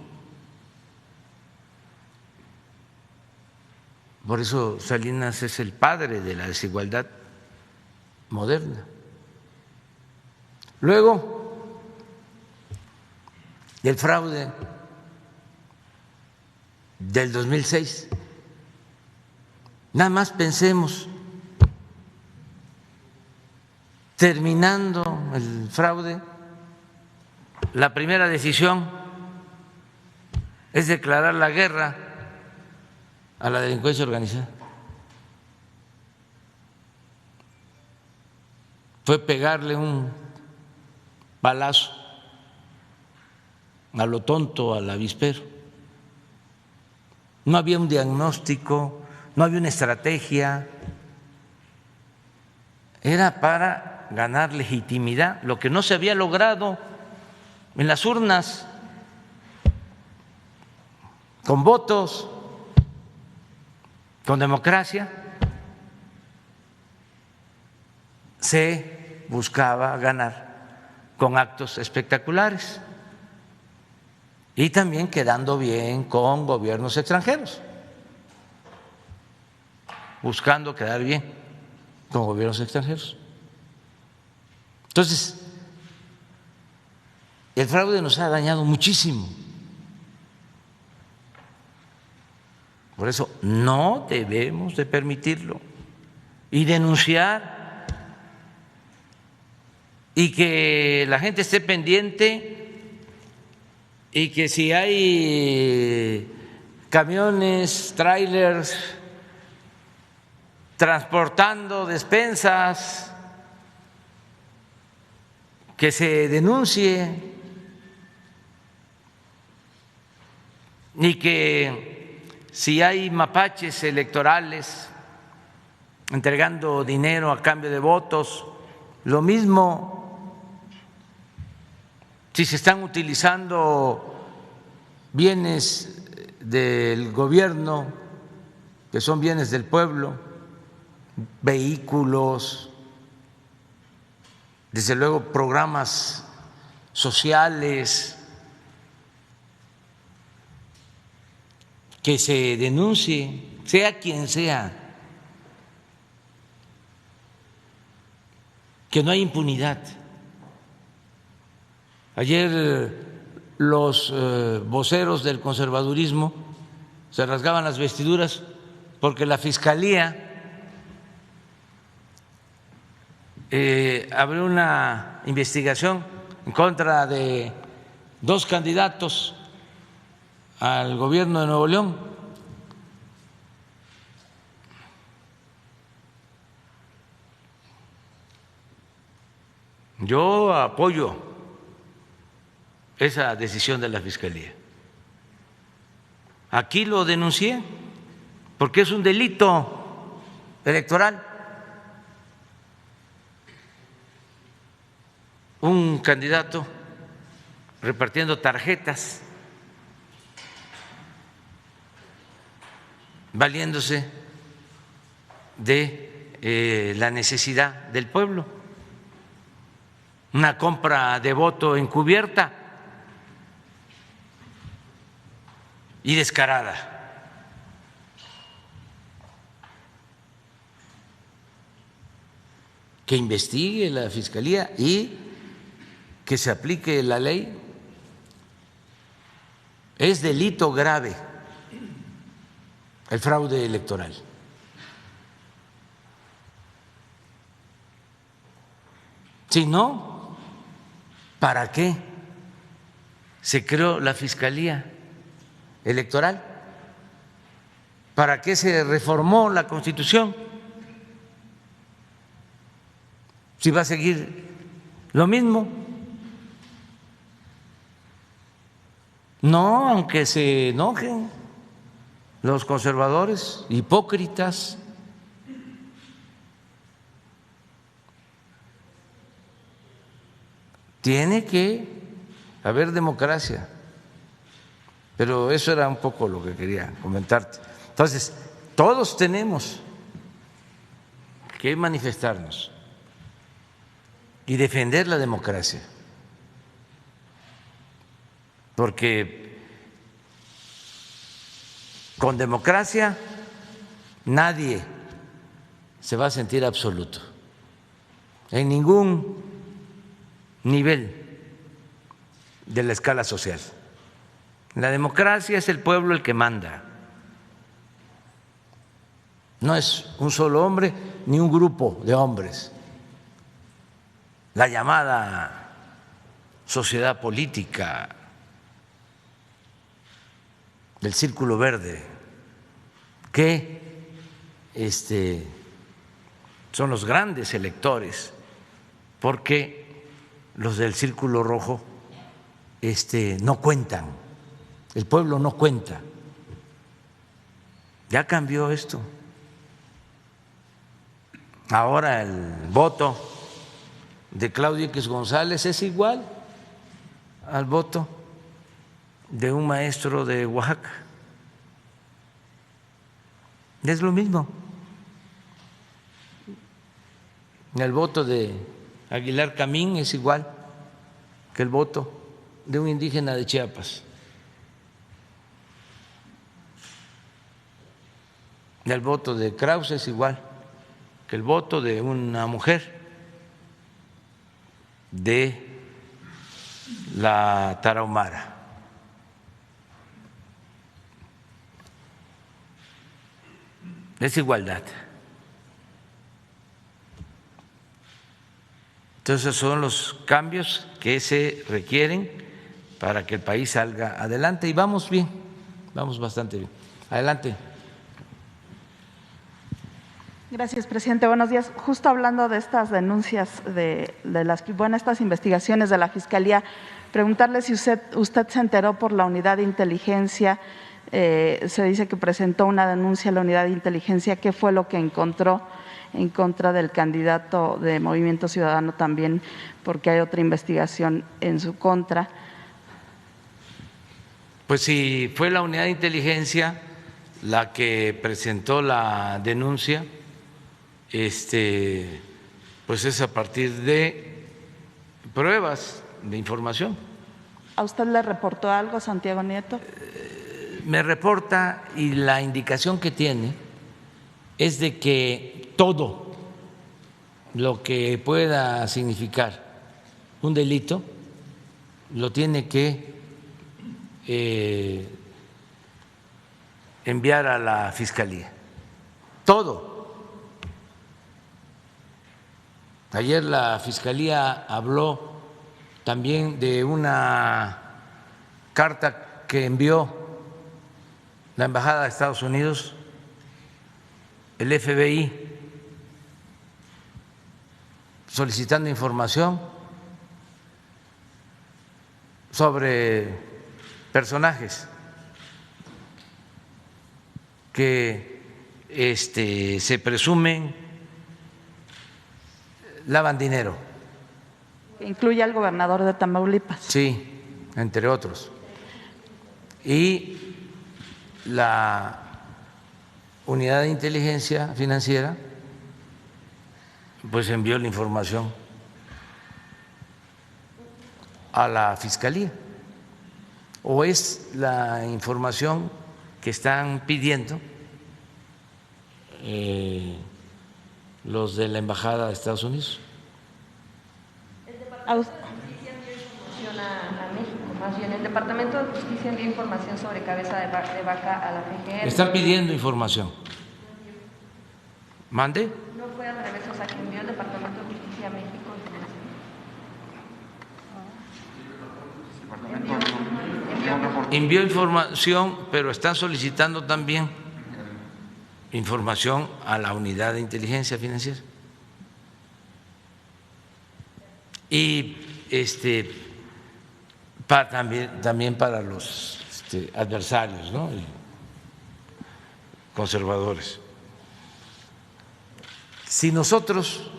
A: Por eso Salinas es el padre de la desigualdad moderna. Luego, el fraude del 2006. Nada más pensemos, terminando el fraude, la primera decisión es declarar la guerra a la delincuencia organizada. Fue pegarle un balazo a lo tonto, al avispero. No había un diagnóstico, no había una estrategia. Era para ganar legitimidad, lo que no se había logrado en las urnas, con votos, con democracia. Se buscaba ganar con actos espectaculares y también quedando bien con gobiernos extranjeros, buscando quedar bien con gobiernos extranjeros. Entonces, el fraude nos ha dañado muchísimo. Por eso no debemos de permitirlo y denunciar, y que la gente esté pendiente, y que si hay camiones, trailers transportando despensas, que se denuncie, y que si hay mapaches electorales entregando dinero a cambio de votos, lo mismo. Si se están utilizando bienes del gobierno, que son bienes del pueblo, vehículos, desde luego programas sociales, que se denuncie, sea quien sea, que no hay impunidad. Ayer los voceros del conservadurismo se rasgaban las vestiduras porque la Fiscalía abrió una investigación en contra de 2 candidatos al gobierno de Nuevo León. Yo apoyo esa decisión de la Fiscalía. Aquí lo denuncié porque es un delito electoral. Un candidato repartiendo tarjetas, valiéndose de la necesidad del pueblo, una compra de voto encubierta y descarada. Que investigue la Fiscalía y que se aplique la ley. Es delito grave el fraude electoral. Si no, ¿para qué se creó la Fiscalía Electoral? ¿Para qué se reformó la Constitución? Si va a seguir lo mismo. No, aunque se enojen los conservadores, hipócritas. Tiene que haber democracia. Pero eso era un poco lo que quería comentarte. Entonces, todos tenemos que manifestarnos y defender la democracia. Porque con democracia nadie se va a sentir absoluto, en ningún nivel de la escala social. En la democracia es el pueblo el que manda, no es un solo hombre ni un grupo de hombres, la llamada sociedad política del Círculo Verde, que son los grandes electores, porque los del Círculo Rojo no cuentan, el pueblo no cuenta. Ya cambió esto. Ahora el voto de Claudio X González es igual al voto de un maestro de Oaxaca. Es lo mismo. El voto de Aguilar Camín es igual que el voto de un indígena de Chiapas. El voto de Krause es igual que el voto de una mujer de la Tarahumara. Es igualdad. Entonces son los cambios que se requieren para que el país salga adelante y vamos bien, vamos bastante bien. Adelante.
I: Gracias, presidente. Buenos días. Justo hablando de estas denuncias, estas investigaciones de la Fiscalía, preguntarle si usted se enteró por la unidad de inteligencia. Se dice que presentó una denuncia a la unidad de inteligencia. ¿Qué fue lo que encontró en contra del candidato de Movimiento Ciudadano también? Porque hay otra investigación en su contra.
A: Pues si fue la unidad de inteligencia la que presentó la denuncia, pues es a partir de pruebas, de información.
I: ¿A usted le reportó algo, Santiago Nieto?
A: Me reporta y la indicación que tiene es de que todo lo que pueda significar un delito lo tiene que enviar a la Fiscalía. Todo. Ayer la Fiscalía habló también de una carta que envió la Embajada de Estados Unidos, el FBI, solicitando información sobre personajes que se presumen lavan dinero.
I: Incluye al gobernador de Tamaulipas.
A: Sí, entre otros. Y la Unidad de Inteligencia Financiera pues envió la información a la Fiscalía. ¿O es la información que están pidiendo los de la Embajada de Estados Unidos?
J: Más bien, el Departamento de Justicia envió información sobre Cabeza de Vaca a la FGR.
A: Están pidiendo información. ¿Mande?
J: No fue al revés, o sea, que envió el Departamento de Justicia a México información.
A: Envió información, pero están solicitando también información a la Unidad de Inteligencia Financiera. Y también para los adversarios, ¿no? Y conservadores. Si nosotros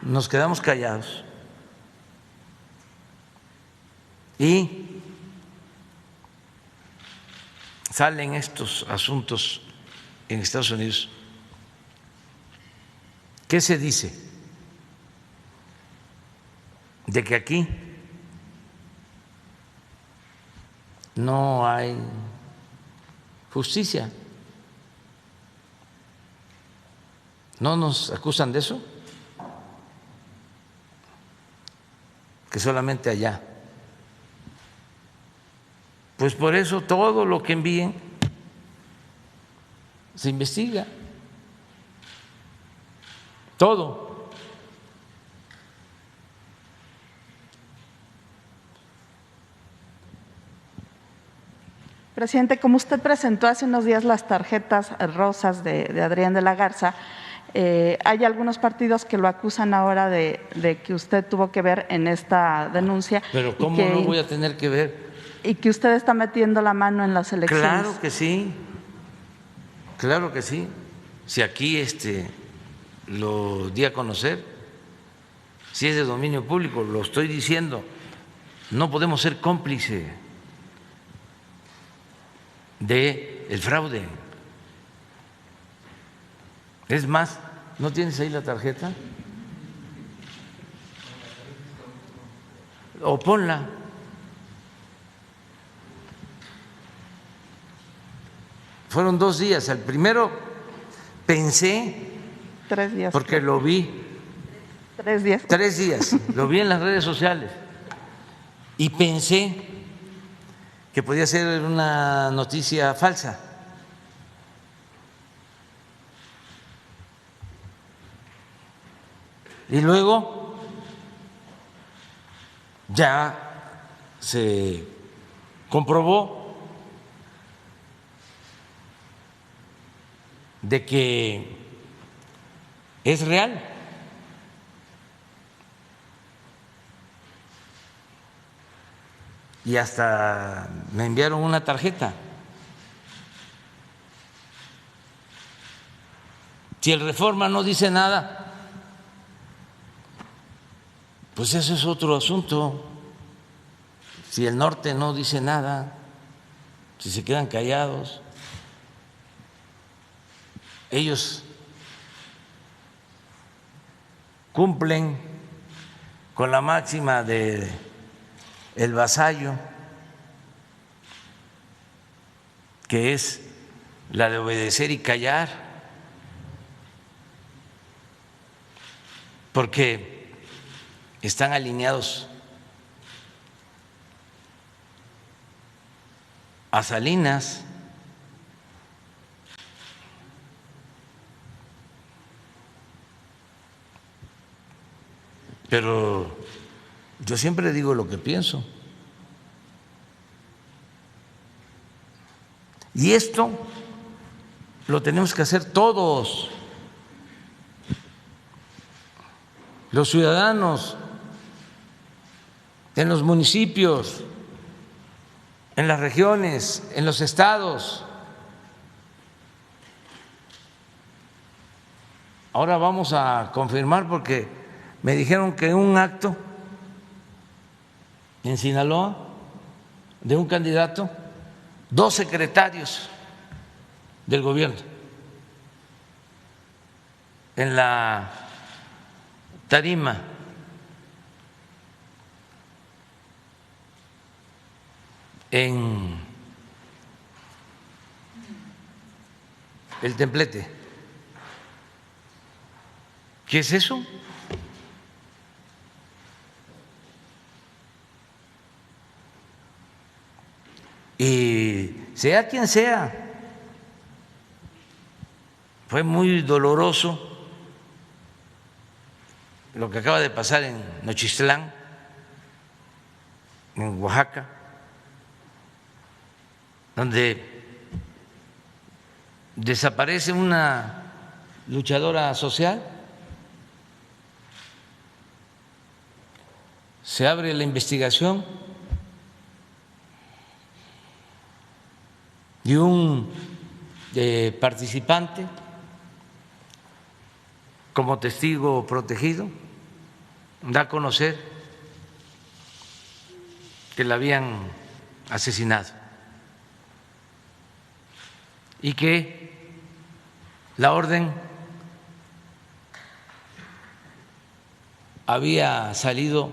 A: nos quedamos callados y salen estos asuntos en Estados Unidos, ¿qué se dice? De que aquí no hay justicia. ¿No nos acusan de eso? Que solamente allá. Pues por eso todo lo que envíen se investiga. Todo.
I: Presidente, como usted presentó hace unos días las tarjetas rosas de Adrián de la Garza, hay algunos partidos que lo acusan ahora de que usted tuvo que ver en esta denuncia.
A: Pero ¿cómo no voy a tener que ver?
I: Y que usted está metiendo la mano en las elecciones.
A: Claro que sí, claro que sí. Si aquí lo di a conocer, si es de dominio público, lo estoy diciendo, no podemos ser cómplices del fraude. Es más, ¿no tienes ahí la tarjeta? O ponla. Fueron 2 días. El primero pensé,
I: 3 días.
A: porque lo vi.
I: 3 días.
A: 3 días. Lo vi en las redes sociales. Y pensé que podía ser una noticia falsa. Y luego ya se comprobó de que es real. Y hasta me enviaron una tarjeta. Si el Reforma no dice nada, pues ese es otro asunto. Si el Norte no dice nada, si se quedan callados, ellos cumplen con la máxima de el vasallo, que es la de obedecer y callar, porque están alineados a Salinas. Pero yo siempre digo lo que pienso. Y esto lo tenemos que hacer todos, los ciudadanos, en los municipios, en las regiones, en los estados. Ahora vamos a confirmar porque me dijeron que un acto en Sinaloa de un candidato, 2 secretarios del gobierno en la tarima en el Templete. ¿Qué es eso? Y sea quien sea, fue muy doloroso lo que acaba de pasar en Nochistlán, en Oaxaca, donde desaparece una luchadora social, se abre la investigación y un participante como testigo protegido da a conocer que la habían asesinado y que la orden había salido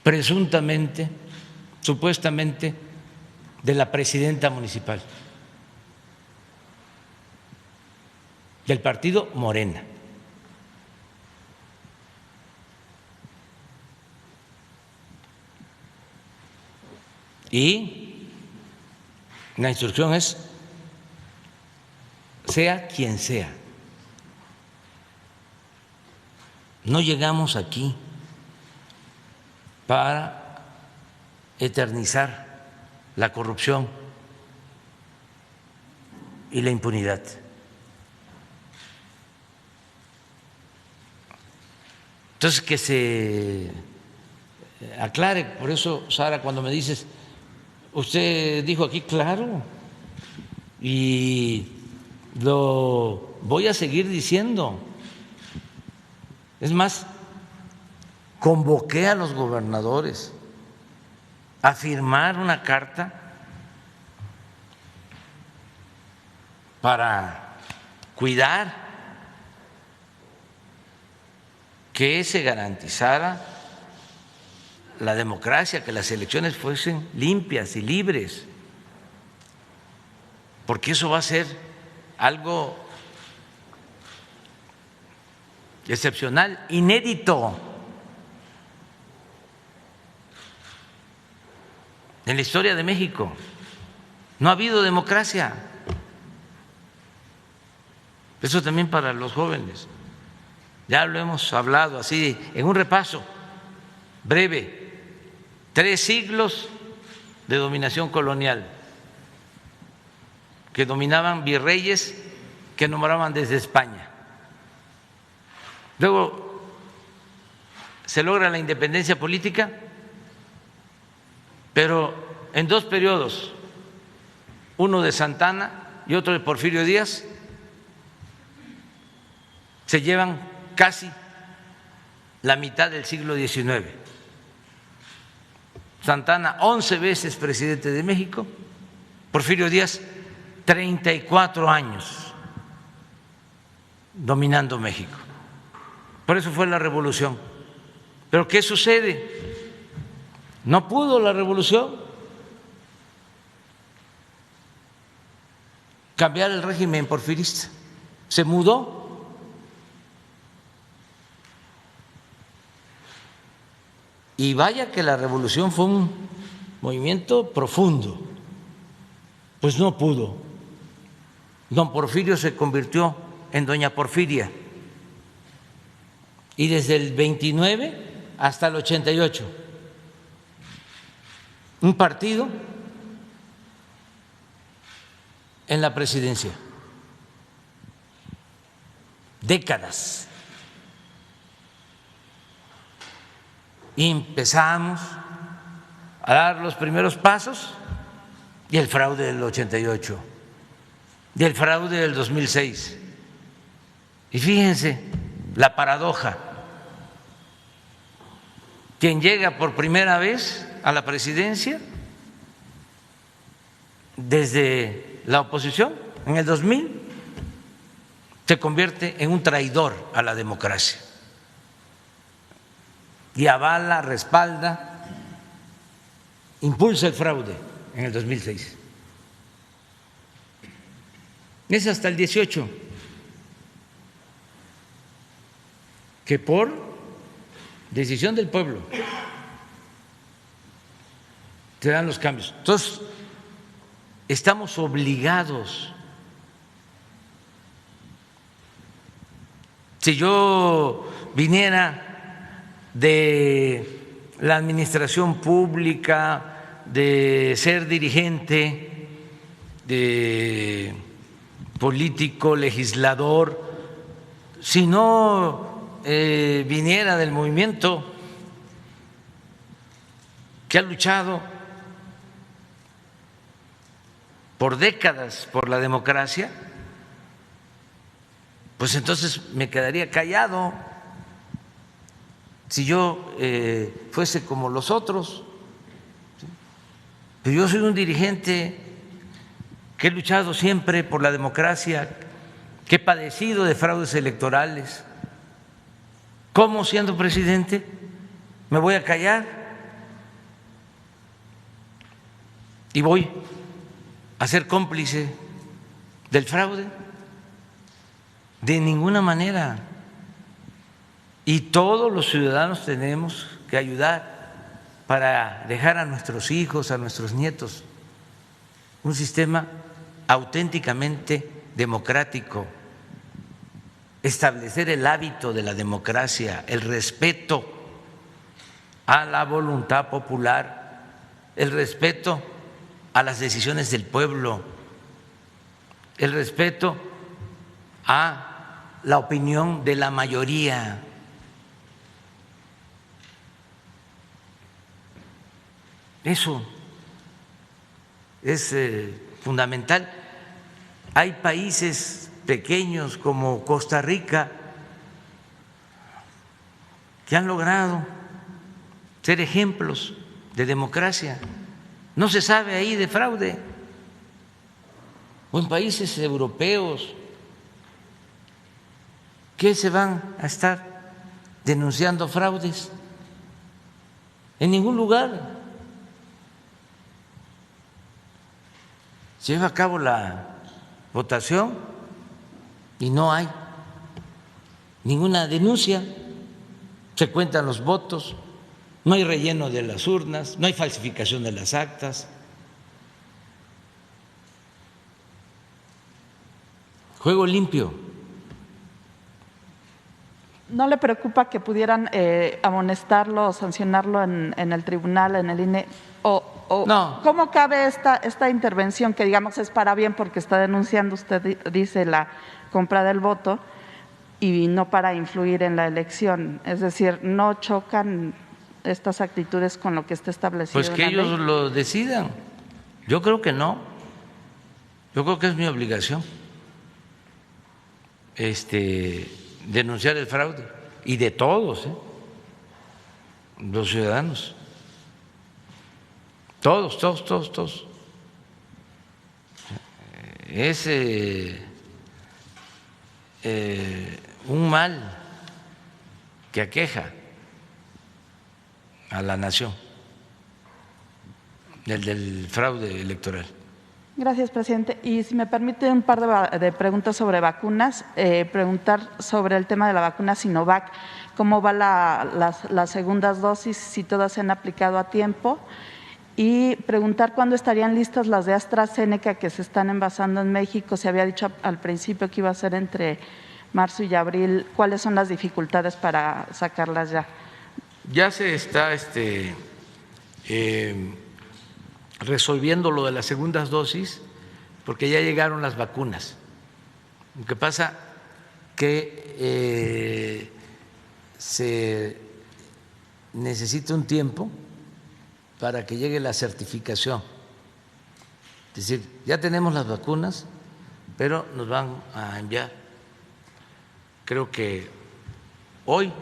A: presuntamente, supuestamente, de la presidenta municipal del partido Morena. Y la instrucción es, sea quien sea, no llegamos aquí para eternizar la corrupción y la impunidad. Entonces, que se aclare. Por eso, Sara, cuando me dices, usted dijo aquí, claro, y lo voy a seguir diciendo. Es más, convoqué a los gobernadores a firmar una carta para cuidar que se garantizara la democracia, que las elecciones fuesen limpias y libres, porque eso va a ser algo excepcional, inédito en la historia de México. No ha habido democracia. Eso también para los jóvenes. Ya lo hemos hablado así en un repaso breve. 3 siglos de dominación colonial, que dominaban virreyes que nombraban desde España. Luego se logra la independencia política, pero en 2 periodos, uno de Santa Anna y otro de Porfirio Díaz, se llevan casi la mitad del siglo XIX. Santa Anna 11 veces presidente de México, Porfirio Díaz 34 años dominando México. Por eso fue la revolución. Pero ¿qué sucede? No pudo la revolución cambiar el régimen porfirista. Se mudó. Y vaya que la revolución fue un movimiento profundo. Pues no pudo. Don Porfirio se convirtió en doña Porfiria. Y desde el 29 hasta el 88, un partido en la presidencia. Décadas. Y empezamos a dar los primeros pasos y el fraude del 88 y el fraude del 2006. Y fíjense la paradoja. Quien llega por primera vez a la presidencia desde la oposición en el 2000 se convierte en un traidor a la democracia y avala, respalda, impulsa el fraude en el 2006. Es hasta el 18 que por decisión del pueblo se dan los cambios. Entonces, estamos obligados. Si yo viniera de la administración pública, de ser dirigente, de político, legislador, si no viniera del movimiento que ha luchado por décadas por la democracia, pues entonces me quedaría callado. Si yo fuese como los otros, ¿sí? Pero yo soy un dirigente que he luchado siempre por la democracia, que he padecido de fraudes electorales. ¿Cómo, siendo presidente, me voy a callar? Y voy a ser cómplice del fraude. De ninguna manera. Y todos los ciudadanos tenemos que ayudar para dejar a nuestros hijos, a nuestros nietos, un sistema auténticamente democrático, establecer el hábito de la democracia, el respeto a la voluntad popular, el respeto a las decisiones del pueblo, el respeto a la opinión de la mayoría. Eso es fundamental. Hay países pequeños como Costa Rica que han logrado ser ejemplos de democracia. No se sabe ahí de fraude. O en países europeos, ¿qué se van a estar denunciando fraudes? En ningún lugar. Se lleva a cabo la votación y no hay ninguna denuncia. Se cuentan los votos, no hay relleno de las urnas, no hay falsificación de las actas. Juego limpio.
I: ¿No le preocupa que pudieran amonestarlo o sancionarlo en el tribunal, en el INE?
A: No.
I: ¿Cómo cabe esta intervención que, digamos, es para bien porque está denunciando, usted dice, la compra del voto y no para influir en la elección? Es decir, ¿no chocan estas actitudes con lo que está establecido
A: Pues que
I: en la
A: ellos
I: ley?
A: lo decidan. Yo creo que no. Yo creo que es mi obligación denunciar el fraude, y de todos, los ciudadanos, todos. Es un mal que aqueja a la nación, el del fraude electoral.
I: Gracias, presidente. Y si me permite un par de preguntas sobre vacunas, preguntar sobre el tema de la vacuna Sinovac, cómo va las segundas dosis, si todas se han aplicado a tiempo, y preguntar cuándo estarían listas las de AstraZeneca que se están envasando en México. Se había dicho al principio que iba a ser entre marzo y abril. ¿Cuáles son las dificultades para sacarlas ya?
A: Ya se está resolviendo lo de las segundas dosis porque ya llegaron las vacunas. Lo que pasa que se necesita un tiempo para que llegue la certificación. Es decir, ya tenemos las vacunas, pero nos van a enviar, creo que hoy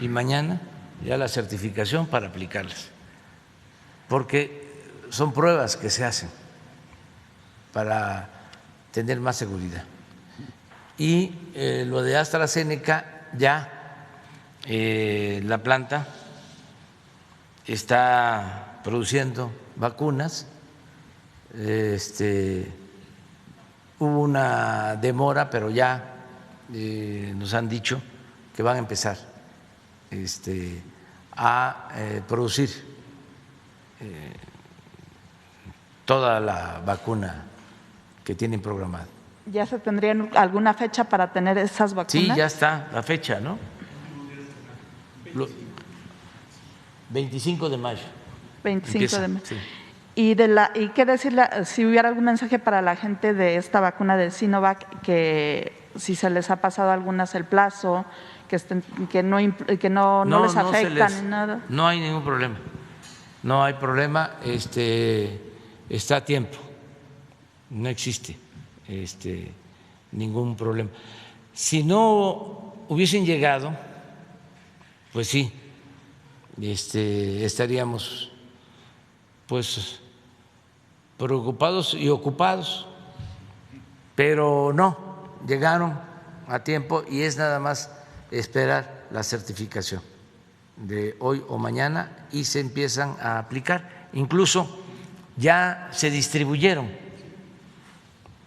A: y mañana, ya la certificación para aplicarlas, porque son pruebas que se hacen para tener más seguridad. Y lo de AstraZeneca, ya la planta está produciendo vacunas. Hubo una demora, pero ya nos han dicho que van a empezar a producir toda la vacuna que tienen programada.
I: ¿Ya se tendrían alguna fecha para tener esas vacunas?
A: Sí, ya está la fecha, ¿no? 25 de mayo.
I: 25
A: empieza,
I: de mayo.
A: Sí.
I: ¿Y qué decirle, si hubiera algún mensaje para la gente de esta vacuna de Sinovac, que si se les ha pasado a algunas el plazo, que no les afecta ni nada?
A: No hay ningún problema. No hay problema, está a tiempo. No existe ningún problema. Si no hubiesen llegado, pues sí, estaríamos pues preocupados y ocupados, pero no, llegaron a tiempo y es nada más esperar la certificación de hoy o mañana y se empiezan a aplicar. Incluso ya se distribuyeron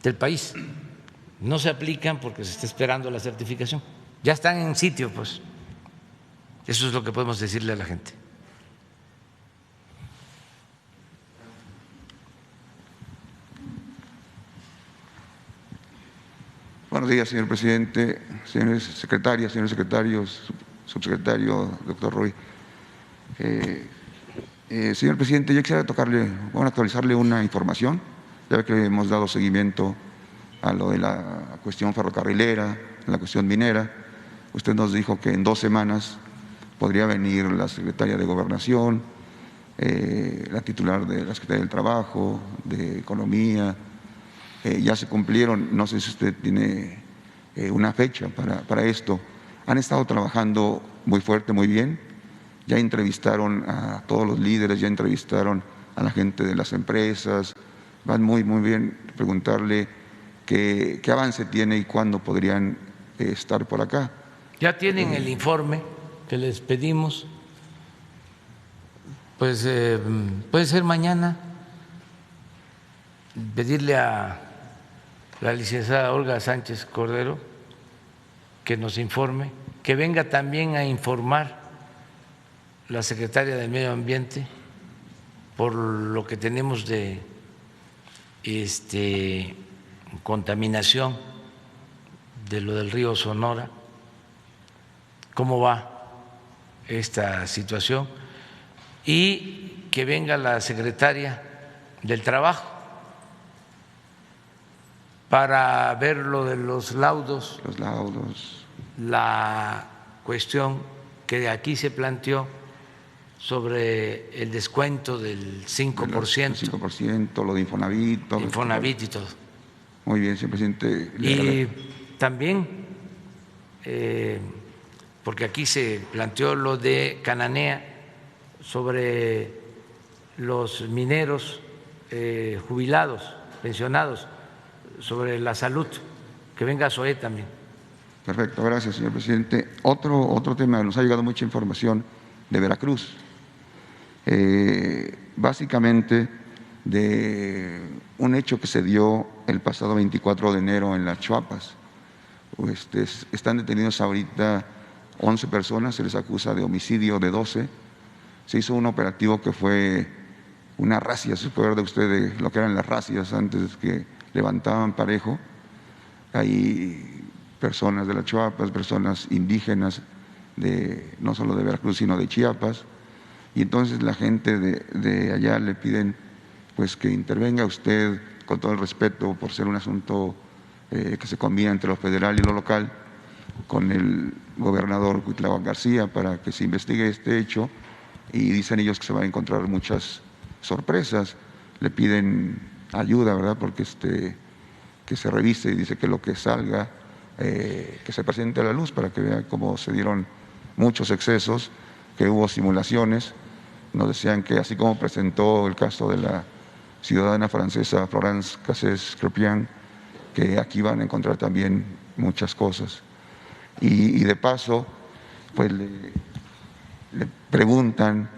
A: del país, no se aplican porque se está esperando la certificación, ya están en sitio, pues. Eso es lo que podemos decirle a la gente.
K: Buenos días, señor presidente, señores secretarias, señores secretarios, subsecretario, doctor Ruy. Señor presidente, yo quisiera actualizarle una información, ya ve que hemos dado seguimiento a lo de la cuestión ferrocarrilera, la cuestión minera. Usted nos dijo que en 2 semanas podría venir la secretaria de Gobernación, la titular de la Secretaría del Trabajo, de Economía. Ya se cumplieron, no sé si usted tiene una fecha para esto. Han estado trabajando muy fuerte, muy bien. Ya entrevistaron a todos los líderes, ya entrevistaron a la gente de las empresas. Van muy bien. Preguntarle qué avance tiene y cuándo podrían estar por acá.
A: Ya tienen el informe que les pedimos, pues puede ser mañana, pedirle a la licenciada Olga Sánchez Cordero que nos informe, que venga también a informar la secretaria de Medio Ambiente por lo que tenemos de contaminación de lo del río Sonora, cómo va esta situación, y que venga la secretaria del Trabajo para ver lo de los laudos.
K: Los laudos.
A: La cuestión que aquí se planteó sobre el descuento del 5%.
K: El 5%, lo de Infonavit. Todo
A: Infonavit y todo.
K: Muy bien, señor presidente.
A: Y también, porque aquí se planteó lo de Cananea sobre los mineros jubilados, pensionados, sobre la salud, que venga SOE también.
K: Perfecto, gracias, señor presidente. Otro tema, nos ha llegado mucha información de Veracruz, básicamente de un hecho que se dio el pasado 24 de enero en las Chuapas. Están detenidos ahorita 11 personas, se les acusa de homicidio de 12. Se hizo un operativo que fue una racia, ¿se acuerda usted de lo que eran las racias antes que levantaban parejo? Hay personas de la Chiapas, personas indígenas, no solo de Veracruz, sino de Chiapas, y entonces la gente de allá le piden pues que intervenga usted con todo el respeto por ser un asunto que se combina entre lo federal y lo local, con el gobernador Cuitláhuac García para que se investigue este hecho, y dicen ellos que se van a encontrar muchas sorpresas. Le piden ayuda, ¿verdad?, porque que se revise y dice que lo que salga, que se presente a la luz para que vea cómo se dieron muchos excesos, que hubo simulaciones. Nos decían que así como presentó el caso de la ciudadana francesa Florence Cassés-Crepien, que aquí van a encontrar también muchas cosas. Y de paso, pues le preguntan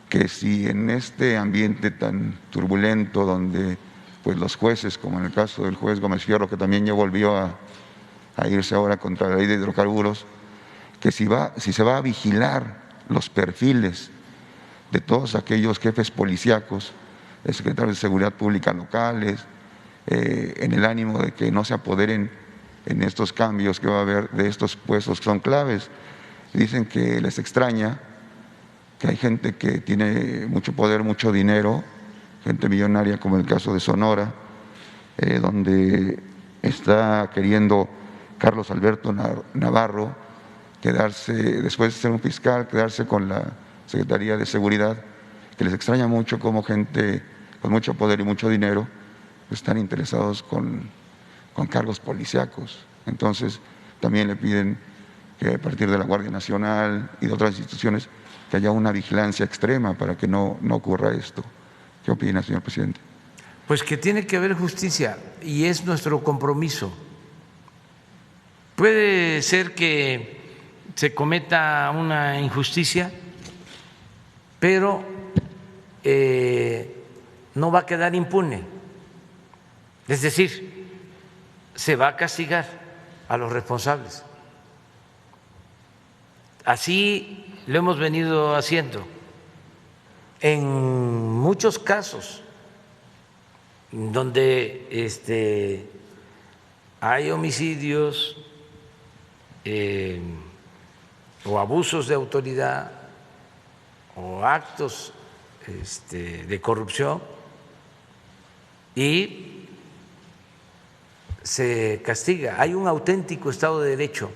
K: que si en este ambiente tan turbulento donde pues los jueces, como en el caso del juez Gómez Fierro, que también ya volvió a irse ahora contra la ley de hidrocarburos, que si se va a vigilar los perfiles de todos aquellos jefes policíacos, de secretarios de seguridad pública locales, en el ánimo de que no se apoderen en estos cambios que va a haber de estos puestos que son claves. Dicen que les extraña que hay gente que tiene mucho poder, mucho dinero, gente millonaria, como el caso de Sonora, donde está queriendo Carlos Alberto Navarro quedarse, después de ser un fiscal, quedarse con la Secretaría de Seguridad, que les extraña mucho cómo gente con mucho poder y mucho dinero están interesados con cargos policíacos. Entonces, también le piden que a partir de la Guardia Nacional y de otras instituciones que haya una vigilancia extrema para que no ocurra esto. ¿Qué opina, señor presidente?
A: Pues que tiene que haber justicia y es nuestro compromiso. Puede ser que se cometa una injusticia, pero no va a quedar impune. Es decir, se va a castigar a los responsables. Así lo hemos venido haciendo en muchos casos donde hay homicidios o abusos de autoridad o actos de corrupción, y se castiga. Hay un auténtico Estado de Derecho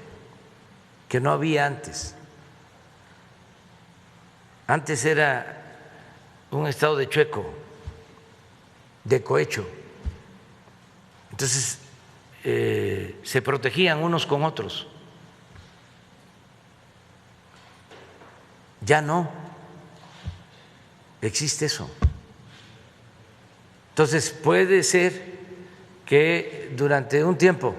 A: que no había antes. Antes era un Estado de chueco, de cohecho. Entonces se protegían unos con otros. Ya no existe eso. Entonces puede ser que durante un tiempo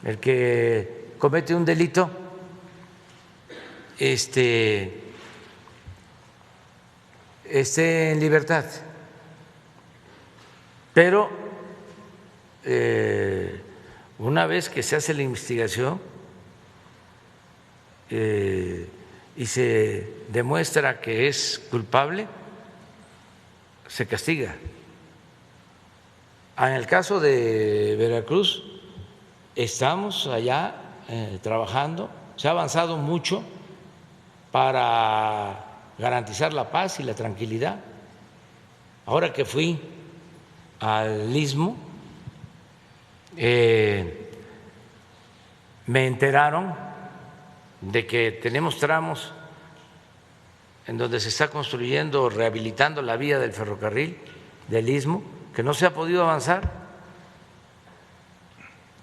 A: el que comete un delito esté en libertad, pero una vez que se hace la investigación y se demuestra que es culpable, se castiga. En el caso de Veracruz, estamos allá trabajando, se ha avanzado mucho para garantizar la paz y la tranquilidad. Ahora que fui al Istmo, me enteraron de que tenemos tramos en donde se está construyendo, rehabilitando la vía del ferrocarril del Istmo, que no se ha podido avanzar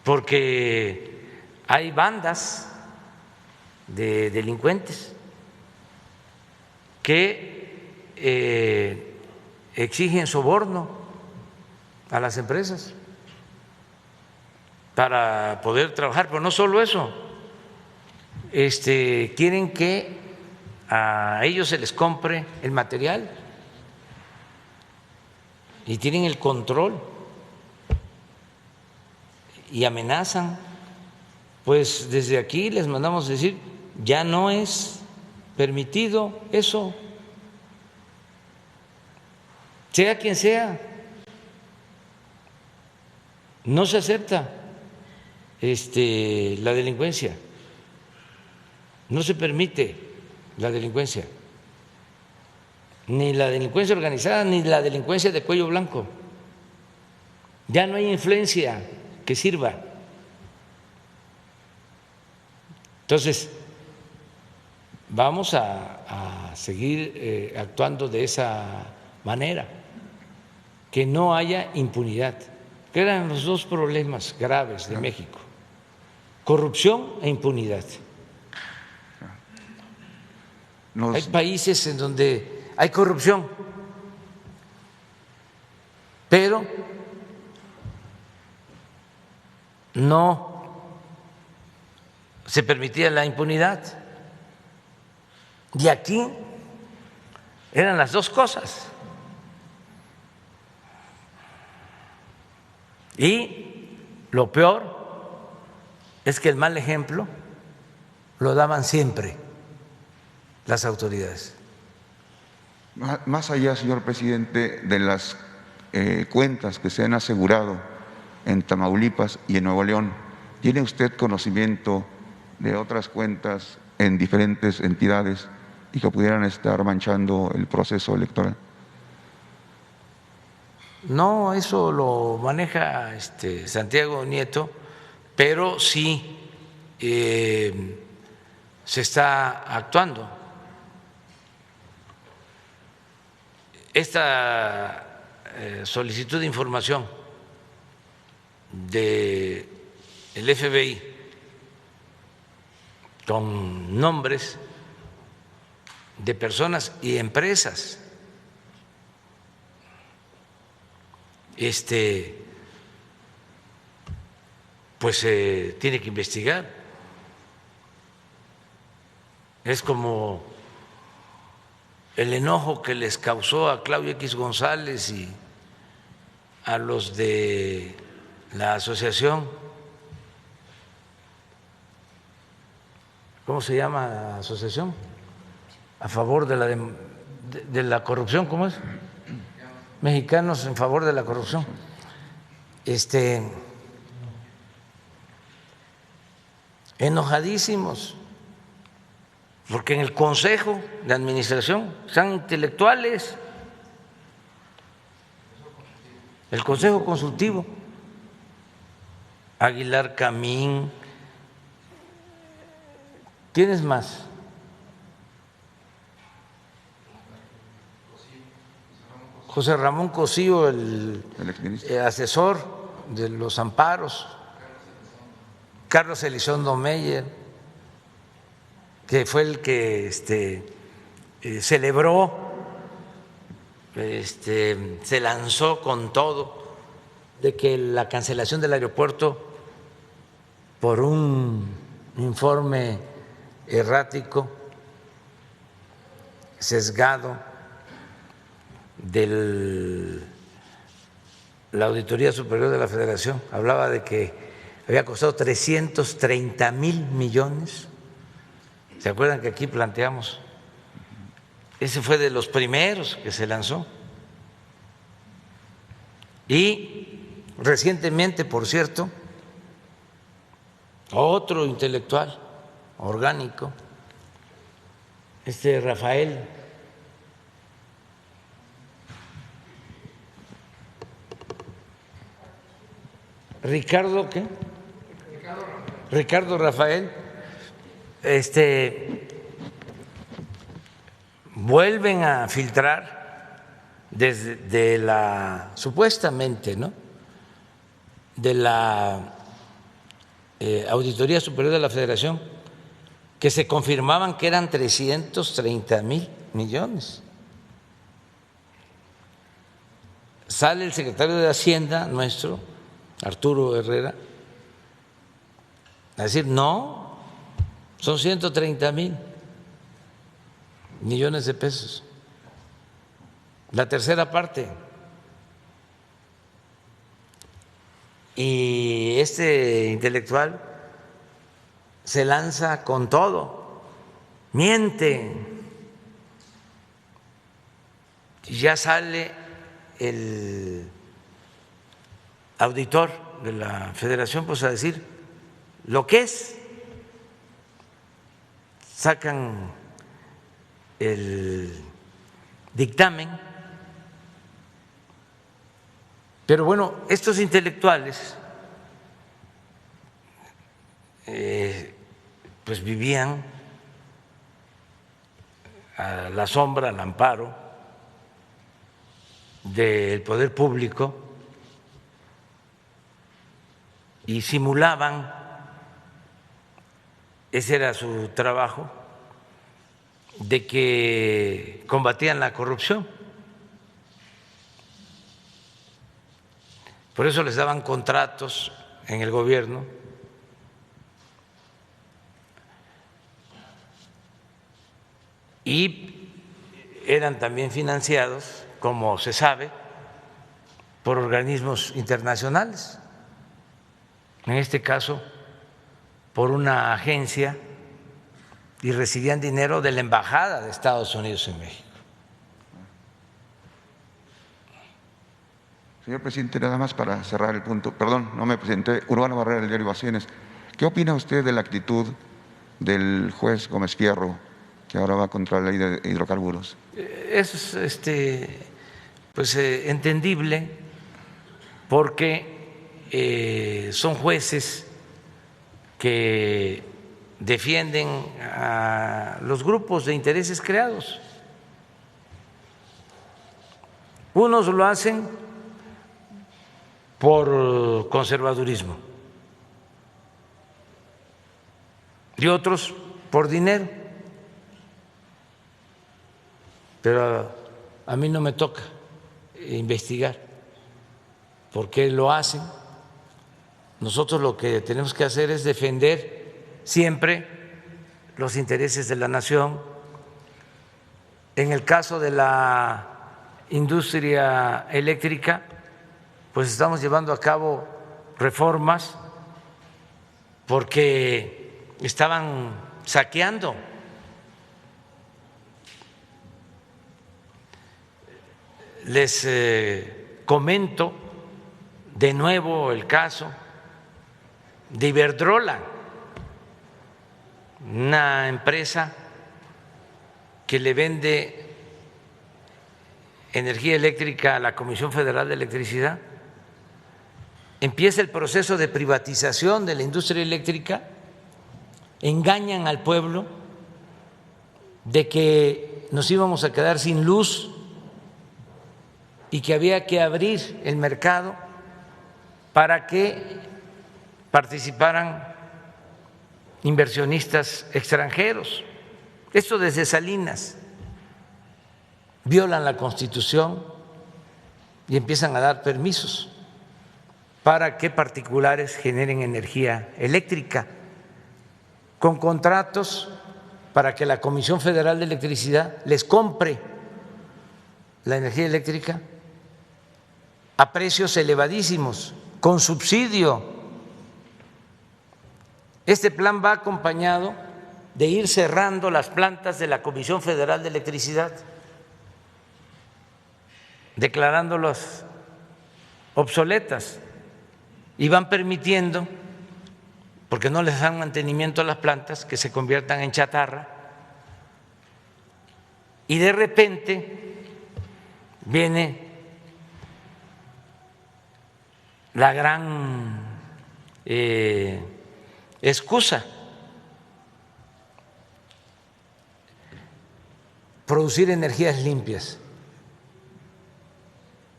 A: porque hay bandas de delincuentes que exigen soborno a las empresas para poder trabajar, pero no solo eso, quieren que a ellos se les compre el material y tienen el control y amenazan. Pues desde aquí les mandamos decir, ya no es permitido eso. sea quien sea. No se acepta la delincuencia, no se permite la delincuencia, ni la delincuencia organizada, ni la delincuencia de cuello blanco. Ya no hay influencia que sirva. Entonces, vamos a seguir actuando de esa manera, que no haya impunidad, que eran los dos problemas graves de México: corrupción e impunidad. Hay países en donde hay corrupción, pero no se permitía la impunidad. Y aquí eran las dos cosas. Y lo peor es que el mal ejemplo lo daban siempre las autoridades.
K: Más allá, señor presidente, de las cuentas que se han asegurado en Tamaulipas y en Nuevo León, ¿tiene usted conocimiento de otras cuentas en diferentes entidades y que pudieran estar manchando el proceso electoral?
A: No, eso lo maneja Santiago Nieto, pero sí se está actuando. Esta solicitud de información del FBI con nombres de personas y empresas pues se tiene que investigar. Es como el enojo que les causó a Claudio X González y a los de la asociación, ¿cómo se llama la asociación? A favor de la corrupción, ¿cómo es? Mexicanos en favor de la corrupción. Enojadísimos, porque en el Consejo de Administración están intelectuales, el Consejo Consultivo, Aguilar Camín, ¿quiénes más? José Ramón Cosío, el asesor de los amparos, Carlos Elizondo Meyer, que fue el que celebró, se lanzó con todo de que la cancelación del aeropuerto por un informe errático, sesgado de la Auditoría Superior de la Federación, hablaba de que había costado 330,000 millones. ¿Se acuerdan que aquí planteamos? Ese fue de los primeros que se lanzó. Y recientemente, por cierto, otro intelectual orgánico, Rafael Ricardo, ¿qué? Ricardo Rafael, vuelven a filtrar desde la, supuestamente, ¿no?, de la Auditoría Superior de la Federación, que se confirmaban que eran 330,000 millones. Sale el secretario de Hacienda nuestro, Arturo Herrera, a decir: no, son 130,000 millones de pesos, la tercera parte. Y este intelectual se lanza con todo, miente, y ya sale el auditor de la Federación pues a decir lo que es, sacan el dictamen, pero bueno, estos intelectuales pues vivían a la sombra, al amparo del poder público y simulaban, ese era su trabajo, de que combatían la corrupción. Por eso les daban contratos en el gobierno y eran también financiados, como se sabe, por organismos internacionales, en este caso por una agencia, y recibían dinero de la Embajada de Estados Unidos en México.
K: Señor presidente, nada más para cerrar el punto, perdón, no me presenté, Urbano Barrera, del diario Ovaciones. ¿Qué opina usted de la actitud del juez Gómez Fierro, que ahora va contra la ley de hidrocarburos?
A: Es pues entendible, porque son jueces que defienden a los grupos de intereses creados. Unos lo hacen por conservadurismo y otros por dinero, pero a mí no me toca investigar por qué lo hacen. Nosotros lo que tenemos que hacer es defender siempre los intereses de la nación. En el caso de la industria eléctrica, pues estamos llevando a cabo reformas porque estaban saqueando. Les comento de nuevo el caso de Iberdrola, una empresa que le vende energía eléctrica a la Comisión Federal de Electricidad. Empieza el proceso de privatización de la industria eléctrica, engañan al pueblo de que nos íbamos a quedar sin luz y que había que abrir el mercado para que participaran inversionistas extranjeros. Esto desde Salinas. Violan la Constitución y empiezan a dar permisos para que particulares generen energía eléctrica con contratos para que la Comisión Federal de Electricidad les compre la energía eléctrica a precios elevadísimos, con subsidio. Este plan va acompañado de ir cerrando las plantas de la Comisión Federal de Electricidad, declarándolas obsoletas, y van permitiendo, porque no les dan mantenimiento a las plantas, que se conviertan en chatarra, y de repente viene la gran excusa: producir energías limpias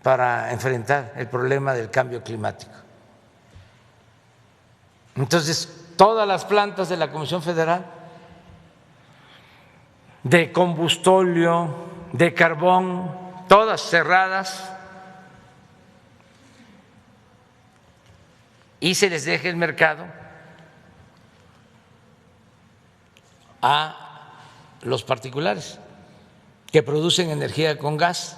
A: para enfrentar el problema del cambio climático. Entonces, todas las plantas de la Comisión Federal de combustóleo, de carbón, todas cerradas, y se les deja el mercado a los particulares que producen energía con gas,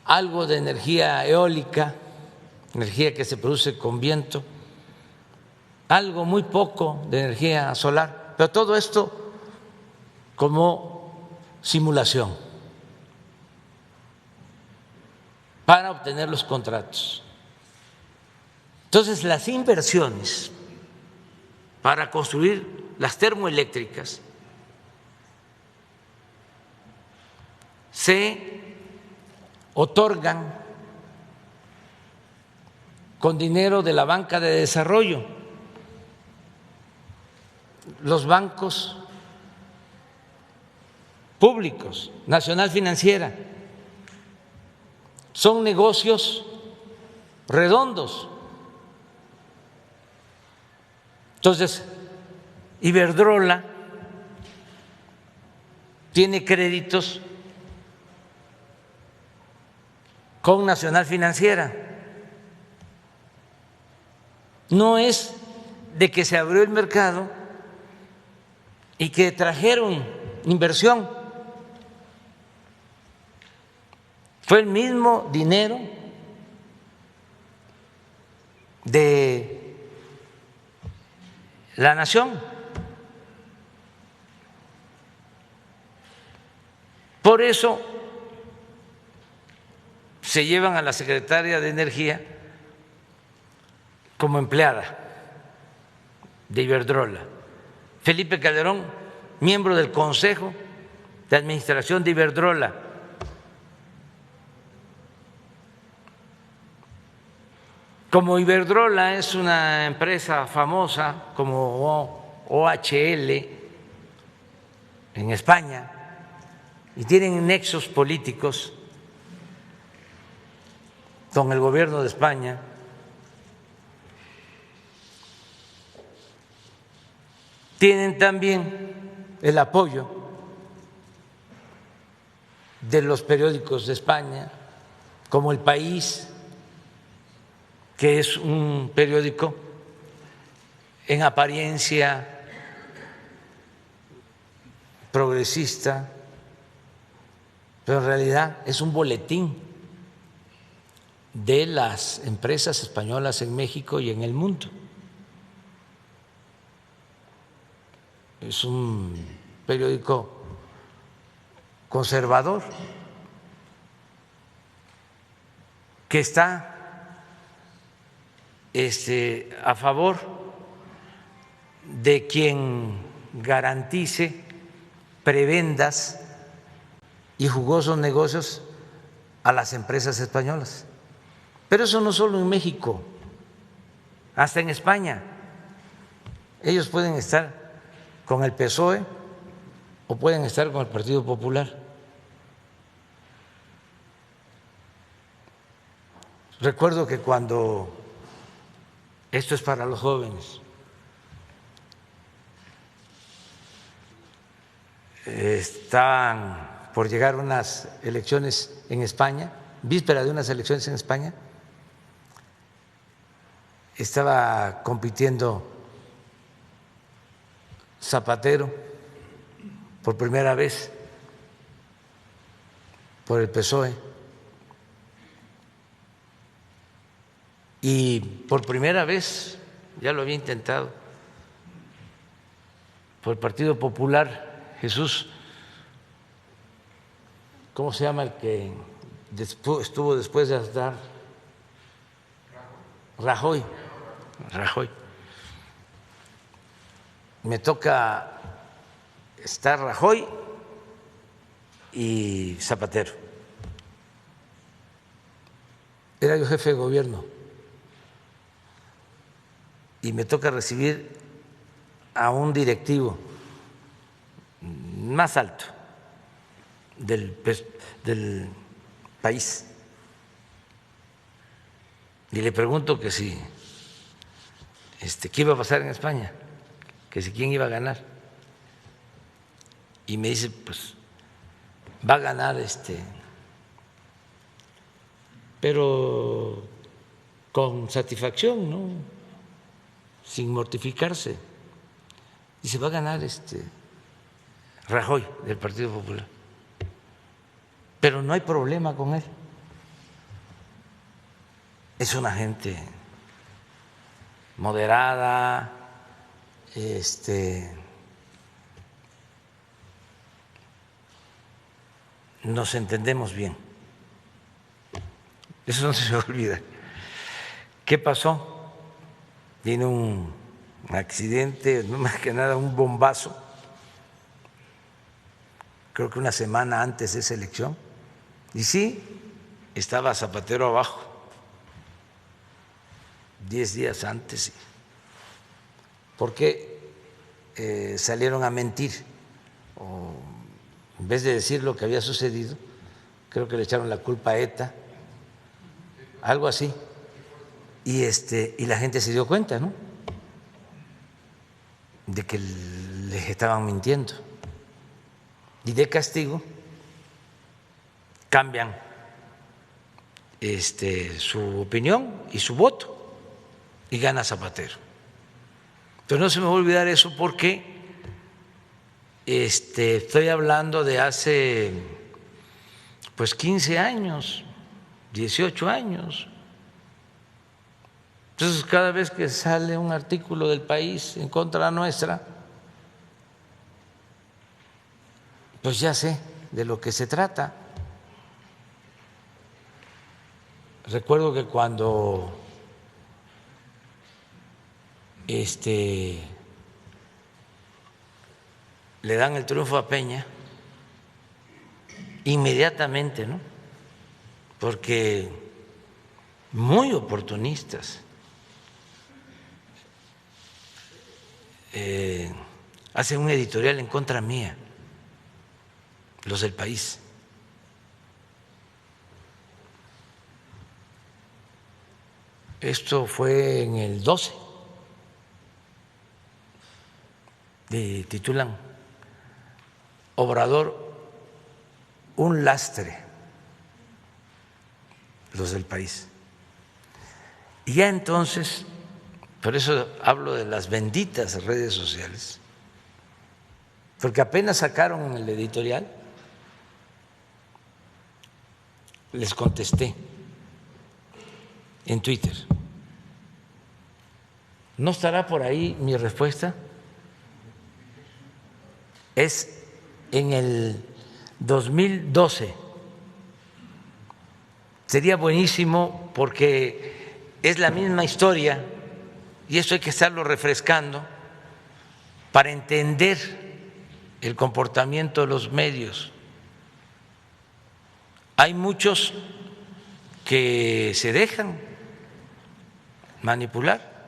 A: algo de energía eólica, energía que se produce con viento, algo muy poco de energía solar, pero todo esto como simulación. para obtener los contratos. Entonces, las inversiones para construir las termoeléctricas se otorgan con dinero de la banca de desarrollo. Los bancos públicos, Nacional Financiera, son negocios redondos. Entonces, Iberdrola tiene créditos con Nacional Financiera. No es de que se abrió el mercado y que trajeron inversión. Fue el mismo dinero de la nación. Por eso se llevan a la secretaria de Energía como empleada de Iberdrola. Felipe Calderón, miembro del Consejo de Administración de Iberdrola. Como Iberdrola es una empresa famosa como OHL en España y tienen nexos políticos con el gobierno de España, tienen también el apoyo de los periódicos de España, como El País, que es un periódico en apariencia progresista, pero en realidad es un boletín de las empresas españolas en México y en el mundo. Es un periódico conservador que está a favor de quien garantice prebendas y jugosos negocios a las empresas españolas. Pero eso no solo en México, hasta en España. Ellos pueden estar con el PSOE o pueden estar con el Partido Popular. Recuerdo que cuando, esto es para los jóvenes, estaban por llegar unas elecciones en España, víspera de unas elecciones en España, estaba compitiendo Zapatero por primera vez por el PSOE y por primera vez, ya lo había intentado, por el Partido Popular, Jesús, ¿cómo se llama el que estuvo después de Aznar? Rajoy. Me toca estar Rajoy y Zapatero. Era yo jefe de gobierno y me toca recibir a un directivo más alto del país y le pregunto que si qué iba a pasar en España, que si quién iba a ganar, y me dice pues va a ganar pero con satisfacción, ¿no? Sin mortificarse. Dice va a ganar Rajoy del Partido Popular, pero no hay problema con él. Es una gente moderada, nos entendemos bien. eso no se me olvida. ¿Qué pasó? Tiene un accidente, no más que nada un bombazo, creo que una semana antes de esa elección, y sí, estaba Zapatero abajo, 10 días antes, porque salieron a mentir, o en vez de decir lo que había sucedido, creo que le echaron la culpa a ETA, algo así, y la gente se dio cuenta, ¿no?, de que les estaban mintiendo, y de castigo cambian su opinión y su voto, y gana Zapatero. Pero no se me va a olvidar eso, porque estoy hablando de hace pues 15 años, 18 años. Entonces, cada vez que sale un artículo del País en contra nuestra, pues ya sé de lo que se trata. Recuerdo que cuando le dan el triunfo a Peña, inmediatamente, ¿no?, porque muy oportunistas, hacen un editorial en contra mía, los del País. Esto fue en el 12, titulan Obrador, un lastre, los del País. Y ya entonces, por eso hablo de las benditas redes sociales, porque apenas sacaron el editorial, les contesté en Twitter. ¿No estará por ahí mi respuesta? Es en el 2012. Sería buenísimo porque es la misma historia y esto hay que estarlo refrescando para entender el comportamiento de los medios. Hay muchos que se dejan manipular,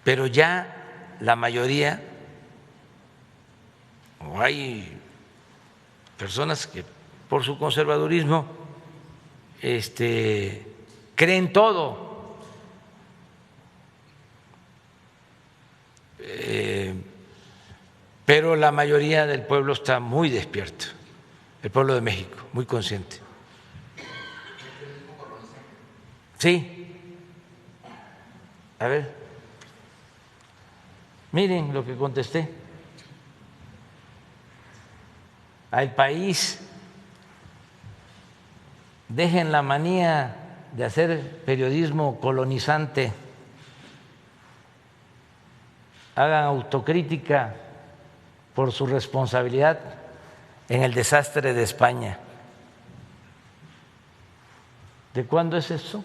A: pero ya la mayoría, o hay personas que por su conservadurismo creen todo, pero la mayoría del pueblo está muy despierto, el pueblo de México, muy consciente. Sí. A ver. Miren lo que contesté. Al País, dejen la manía de hacer periodismo colonizante, hagan autocrítica por su responsabilidad en el desastre de España. ¿De cuándo es eso?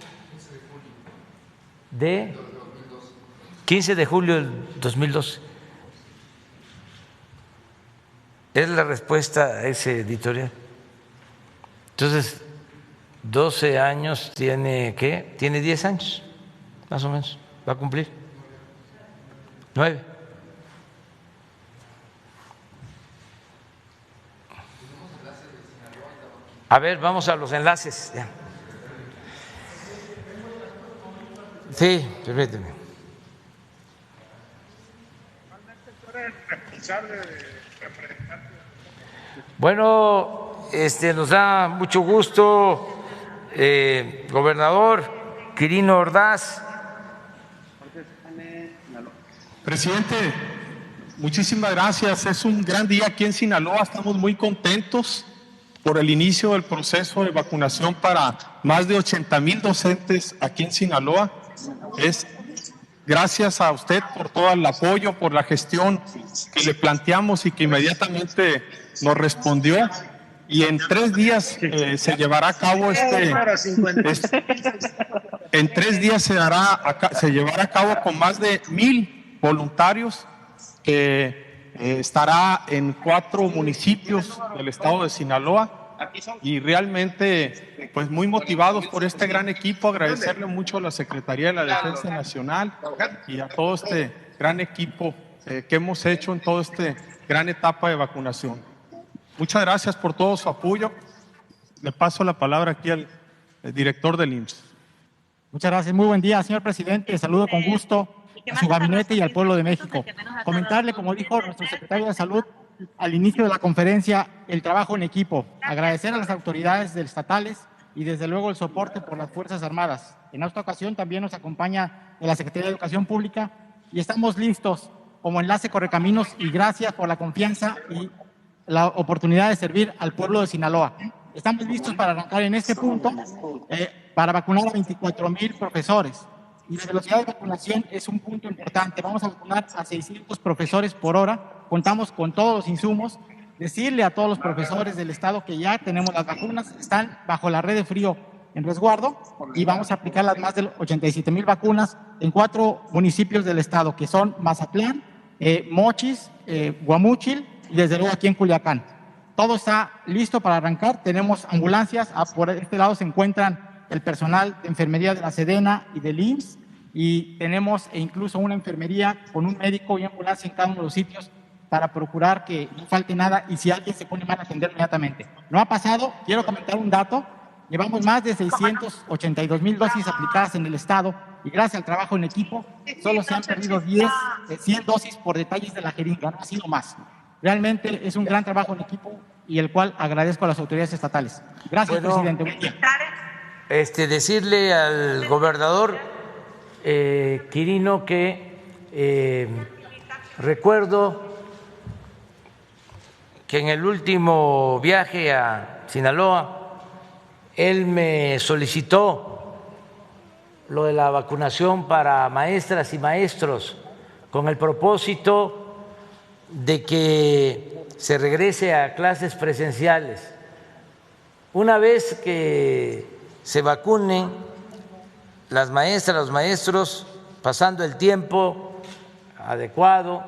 A: De 15 de julio del 2012. Es la respuesta a ese editorial. Entonces, 12 años tiene, ¿qué? Tiene 10 años, más o menos, va a cumplir. 9. A ver, vamos a los enlaces. Ya. Sí, permíteme. Bueno, nos da mucho gusto, gobernador Quirino Ordaz.
L: Presidente, muchísimas gracias. Es un gran día aquí en Sinaloa. Estamos muy contentos por el inicio del proceso de vacunación para más de 80,000 docentes aquí en Sinaloa. Es gracias a usted por todo el apoyo, por la gestión que le planteamos y que inmediatamente nos respondió. y en 3 días se llevará a cabo en 3 días se llevará a cabo con más de 1,000 voluntarios que estará en 4 municipios del estado de Sinaloa. Y realmente, pues muy motivados por este gran equipo, agradecerle mucho a la Secretaría de la Defensa Nacional y a todo este gran equipo que hemos hecho en toda esta gran etapa de vacunación. Muchas gracias por todo su apoyo. Le paso la palabra aquí al director del IMSS.
M: Muchas gracias. Muy buen día, señor presidente. Saludo con gusto a su gabinete y al pueblo de México. Comentarle, como dijo nuestro secretario de Salud, al inicio de la conferencia, el trabajo en equipo. Agradecer a las autoridades estatales y desde luego el soporte por las Fuerzas Armadas. En esta ocasión también nos acompaña la Secretaría de Educación Pública y estamos listos como enlace Correcaminos y gracias por la confianza y la oportunidad de servir al pueblo de Sinaloa. Estamos listos para arrancar en este punto para vacunar a 24,000 profesores. Y la velocidad de vacunación es un punto importante. Vamos a vacunar a 600 profesores por hora. Contamos con todos los insumos. Decirle a todos los profesores del estado que ya tenemos las vacunas, están bajo la red de frío en resguardo y vamos a aplicar las más de 87,000 vacunas en 4 municipios del estado, que son Mazatlán, Mochis, Guamúchil y desde luego aquí en Culiacán. Todo está listo para arrancar. Tenemos ambulancias. Por este lado se encuentran el personal de enfermería de la Sedena y del IMSS y tenemos incluso una enfermería con un médico y ambulancia en cada uno de los sitios para procurar que no falte nada y si alguien se pone mal, atender inmediatamente. No ha pasado. Quiero comentar un dato. Llevamos más de 682,000 dosis aplicadas en el estado y gracias al trabajo en equipo solo se han perdido 100 dosis por detalles de la jeringa, no ha sido más. Realmente es un gran trabajo en equipo y el cual agradezco a las autoridades estatales. Gracias, presidente. Buen día.
A: Decirle al gobernador Quirino que recuerdo que en el último viaje a Sinaloa él me solicitó lo de la vacunación para maestras y maestros con el propósito de que se regrese a clases presenciales. Una vez que se vacunen las maestras, los maestros, pasando el tiempo adecuado,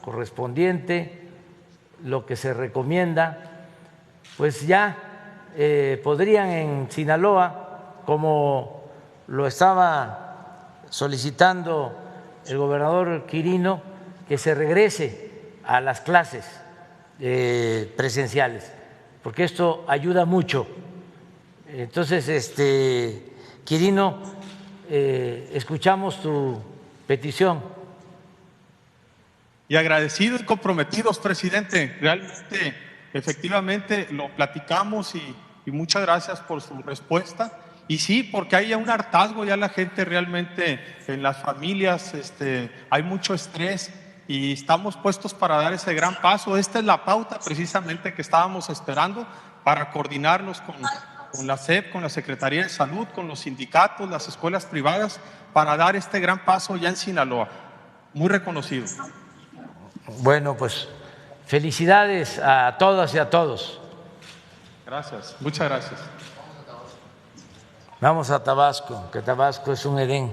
A: correspondiente, lo que se recomienda, pues ya podrían en Sinaloa, como lo estaba solicitando el gobernador Quirino, que se regrese a las clases presenciales, porque esto ayuda mucho. Entonces, Quirino, escuchamos tu petición.
L: Y agradecidos y comprometidos, presidente. Realmente, efectivamente, lo platicamos y muchas gracias por su respuesta. Y sí, porque hay un hartazgo, ya la gente realmente en las familias, hay mucho estrés y estamos puestos para dar ese gran paso. Esta es la pauta precisamente que estábamos esperando para coordinarnos con la SEP, con la Secretaría de Salud, con los sindicatos, las escuelas privadas, para dar este gran paso ya en Sinaloa. Muy reconocido.
A: Bueno, pues felicidades a todas y a todos.
L: Gracias, muchas gracias.
A: Vamos a Tabasco, que Tabasco es un Edén.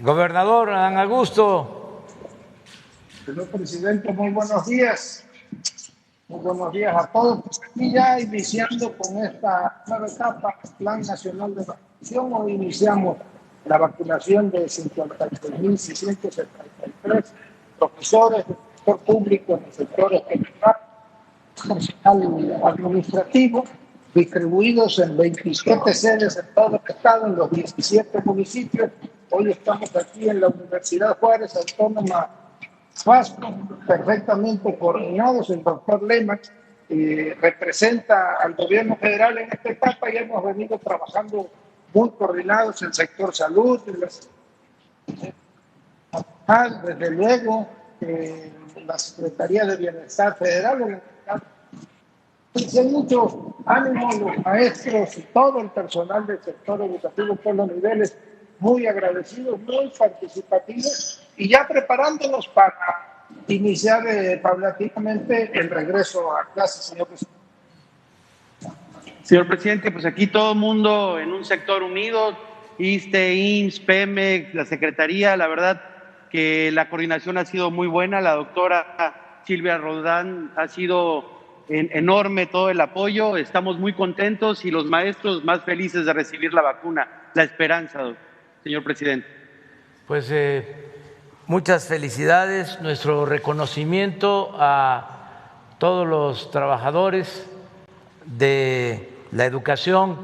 A: Gobernador Dan Augusto.
N: Señor presidente, muy buenos días. Muy buenos días a todos. Y ya iniciando con esta nueva etapa, Plan Nacional de Vacunación, hoy iniciamos la vacunación de 56.673 profesores del sector público en el sector general, personal administrativo, distribuidos en 27 sedes en todo el estado, en los 17 municipios. Hoy estamos aquí en la Universidad Juárez Autónoma Vasco, perfectamente coordinados. El doctor Lema representa al gobierno federal en esta etapa y hemos venido trabajando muy coordinados en el sector salud, desde luego la Secretaría de Bienestar Federal. Hay mucho ánimo, los maestros y todo el personal del sector educativo por los niveles, muy agradecidos, muy participativos y ya preparándonos para iniciar paulatinamente el regreso a clases, señor presidente.
O: Señor presidente, pues aquí todo el mundo en un sector unido, ISSSTE, IMSS, Pemex, la Secretaría, la verdad que la coordinación ha sido muy buena, la doctora Silvia Roldán ha sido enorme todo el apoyo, estamos muy contentos y los maestros más felices de recibir la vacuna, la esperanza, señor presidente.
A: Pues muchas felicidades, nuestro reconocimiento a todos los trabajadores de la educación,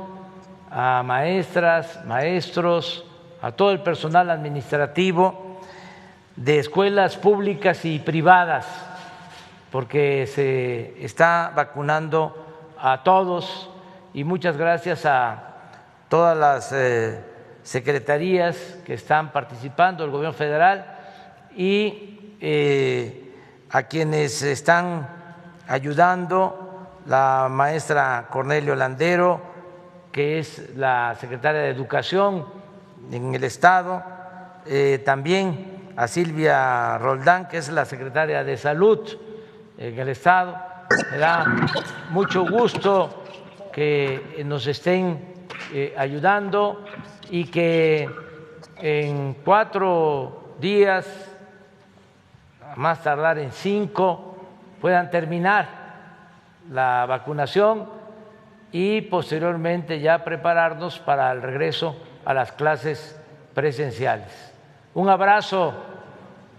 A: a maestras, maestros, a todo el personal administrativo de escuelas públicas y privadas, porque se está vacunando a todos, y muchas gracias a todas las secretarías que están participando, el gobierno federal, y a quienes están ayudando, la maestra Cornelio Landero, que es la secretaria de Educación en el Estado, también a Silvia Roldán, que es la secretaria de Salud en el Estado. Me da mucho gusto que nos estén ayudando y que en 4 días, a más tardar en 5, puedan terminar la vacunación y posteriormente ya prepararnos para el regreso a las clases presenciales. Un abrazo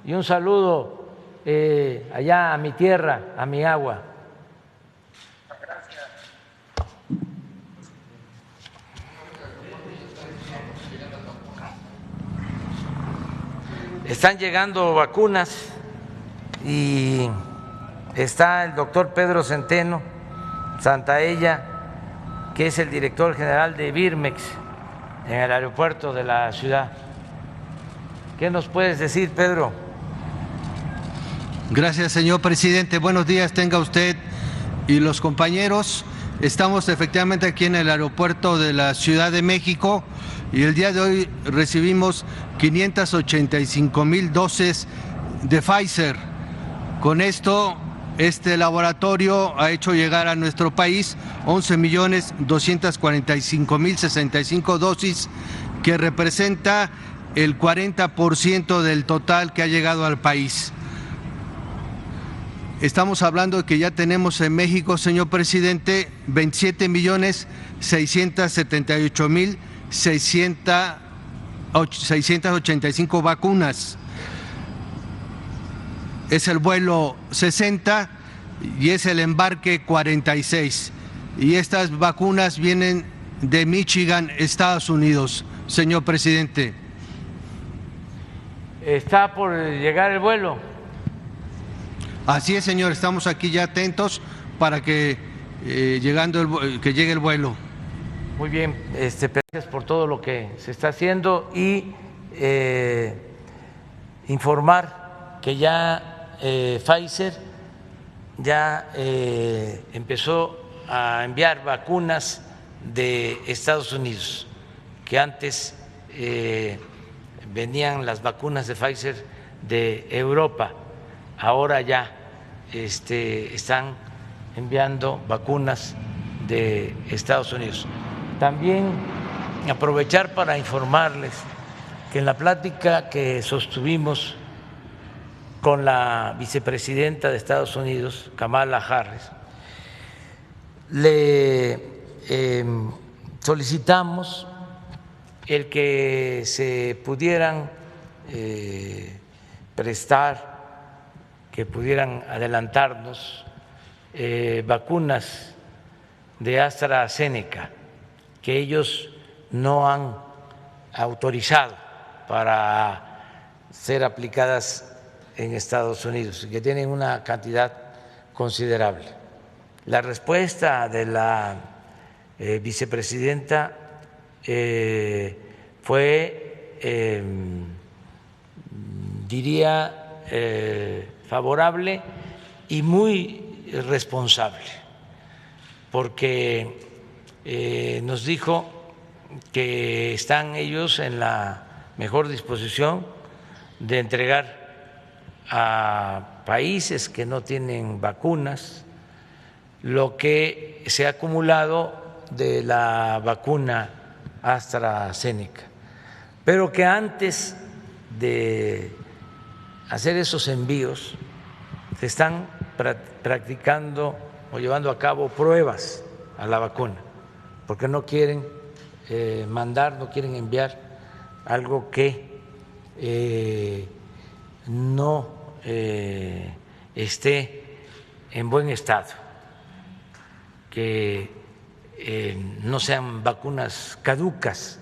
A: y un saludo allá a mi tierra, a mi agua. Están llegando vacunas y está el doctor Pedro Centeno Santaella, que es el director general de Birmex en el aeropuerto de la ciudad. ¿Qué nos puedes decir, Pedro?
P: Gracias, señor presidente. Buenos días, tenga usted y los compañeros. Estamos efectivamente aquí en el aeropuerto de la Ciudad de México y el día de hoy recibimos 585,000 dosis de Pfizer. Con esto, este laboratorio ha hecho llegar a nuestro país 11,245,065 dosis, que representa el 40% del total que ha llegado al país. Estamos hablando de que ya tenemos en México, señor presidente, 27,678,685 vacunas. Es el vuelo 60 y es el embarque 46. Y estas vacunas vienen de Michigan, Estados Unidos, señor presidente.
A: ¿Está por llegar el vuelo?
P: Así es, señor, estamos aquí ya atentos para que que llegue el vuelo.
A: Muy bien, gracias por todo lo que se está haciendo y informar que ya Pfizer ya empezó a enviar vacunas de Estados Unidos, que antes venían las vacunas de Pfizer de Europa. Ahora ya están enviando vacunas de Estados Unidos. También aprovechar para informarles que en la plática que sostuvimos con la vicepresidenta de Estados Unidos, Kamala Harris, le solicitamos el que se pudieran prestar, que pudieran adelantarnos vacunas de AstraZeneca que ellos no han autorizado para ser aplicadas en Estados Unidos, que tienen una cantidad considerable. La respuesta de la vicepresidenta fue, diría, favorable y muy responsable, porque nos dijo que están ellos en la mejor disposición de entregar a países que no tienen vacunas lo que se ha acumulado de la vacuna AstraZeneca, pero que antes de hacer esos envíos se están practicando o llevando a cabo pruebas a la vacuna, porque no quieren no quieren enviar algo que no esté en buen estado, que no sean vacunas caducas,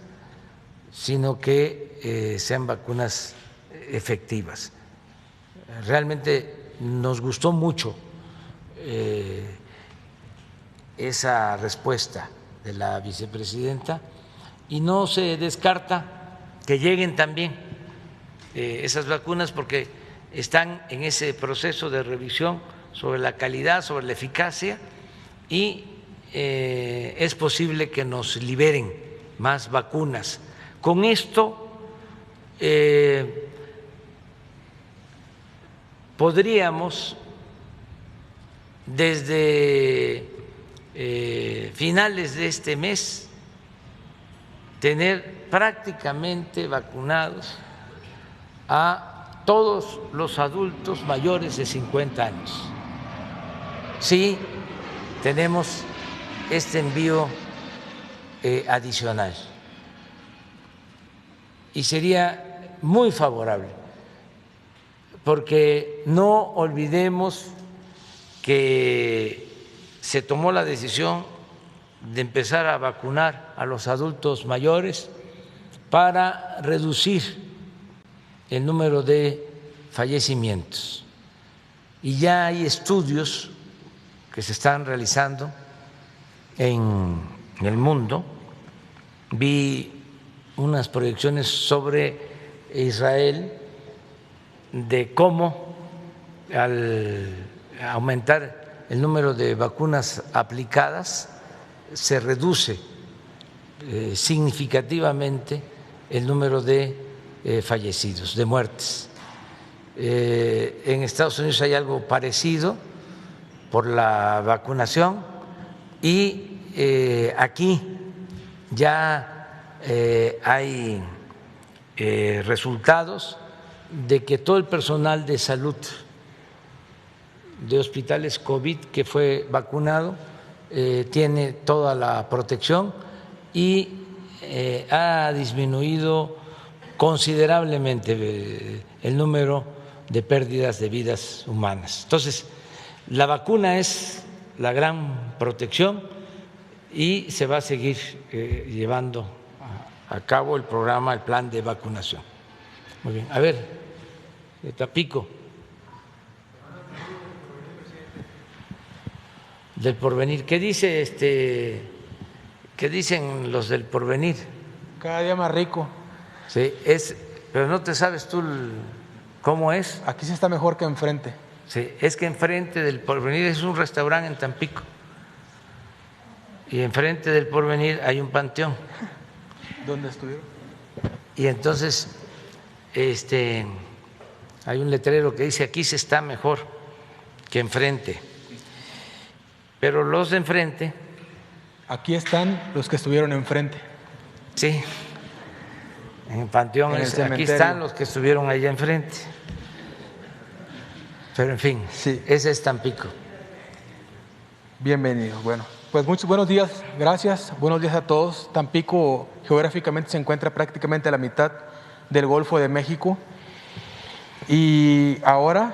A: sino que sean vacunas efectivas. Realmente nos gustó mucho esa respuesta de la vicepresidenta y no se descarta que lleguen también esas vacunas porque están en ese proceso de revisión sobre la calidad, sobre la eficacia y es posible que nos liberen más vacunas. Con esto podríamos desde finales de este mes tener prácticamente vacunados a todos los adultos mayores de 50 años. Sí, tenemos este envío adicional y sería muy favorable porque no olvidemos que se tomó la decisión de empezar a vacunar a los adultos mayores para reducir el número de fallecimientos. Y ya hay estudios que se están realizando en el mundo. Vi unas proyecciones sobre Israel de cómo al aumentar el número de vacunas aplicadas se reduce significativamente el número de fallecidos, de muertes. En Estados Unidos hay algo parecido por la vacunación y aquí ya hay resultados de que todo el personal de salud de hospitales COVID que fue vacunado tiene toda la protección y ha disminuido considerablemente el número de pérdidas de vidas humanas. Entonces, la vacuna es la gran protección y se va a seguir llevando a cabo el programa, el plan de vacunación. Muy bien. A ver, Tampico. Del Porvenir. ¿Qué dice qué dicen los del Porvenir?
Q: Cada día más rico.
A: Sí, pero no te sabes tú cómo es.
Q: Aquí sí está mejor que enfrente.
A: Sí, es que enfrente del Porvenir es un restaurante en Tampico. Y enfrente del Porvenir hay un panteón.
Q: ¿Dónde estuvieron?
A: Y entonces hay un letrero que dice aquí se está mejor que enfrente. Pero los de enfrente.
Q: Aquí están los que estuvieron enfrente.
A: Sí, en el panteón, aquí están los que estuvieron allá enfrente. Pero en fin, sí. Ese es Tampico.
Q: Bienvenido. Bueno, pues muchos buenos días, gracias. Buenos días a todos. Tampico geográficamente se encuentra prácticamente a la mitad del Golfo de México y ahora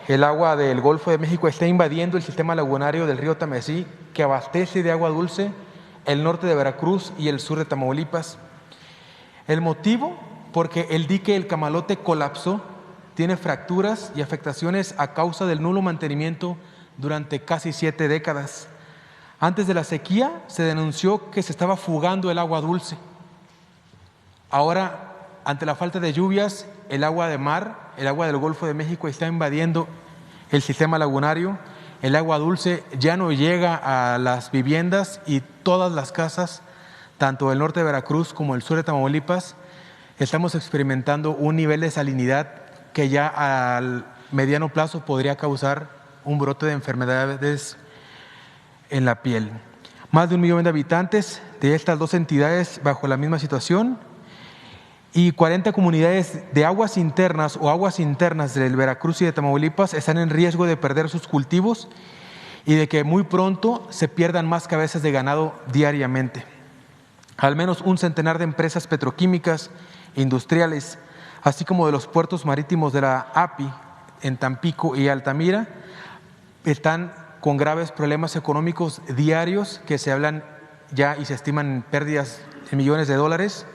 Q: el agua del Golfo de México está invadiendo el sistema lagunario del río Tamesí, que abastece de agua dulce el norte de Veracruz y el sur de Tamaulipas. El motivo, porque el dique El Camalote colapsó, tiene fracturas y afectaciones a causa del nulo mantenimiento durante casi 7 décadas. Antes de la sequía se denunció que se estaba fugando el agua dulce. Ahora, ante la falta de lluvias, el agua de mar, el agua del Golfo de México está invadiendo el sistema lagunario. El agua dulce ya no llega a las viviendas y todas las casas, tanto del norte de Veracruz como el sur de Tamaulipas, estamos experimentando un nivel de salinidad que ya al mediano plazo podría causar un brote de enfermedades en la piel. Más de 1 millón de habitantes de estas dos entidades bajo la misma situación y 40 comunidades de aguas internas o aguas internas del Veracruz y de Tamaulipas están en riesgo de perder sus cultivos y de que muy pronto se pierdan más cabezas de ganado diariamente. Al menos un centenar de empresas petroquímicas, industriales, así como de los puertos marítimos de la API en Tampico y Altamira, están con graves problemas económicos diarios que se hablan ya y se estiman en pérdidas de millones de dólares.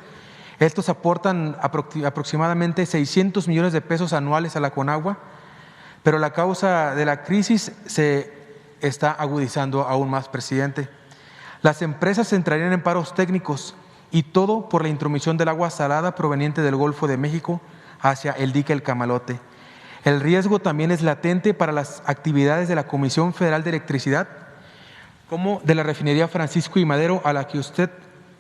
Q: Estos aportan aproximadamente 600 millones de pesos anuales a la Conagua, pero la causa de la crisis se está agudizando aún más, presidente. Las empresas entrarían en paros técnicos y todo por la intromisión del agua salada proveniente del Golfo de México hacia el dique El Camalote. El riesgo también es latente para las actividades de la Comisión Federal de Electricidad, como de la refinería Francisco y Madero, a la que usted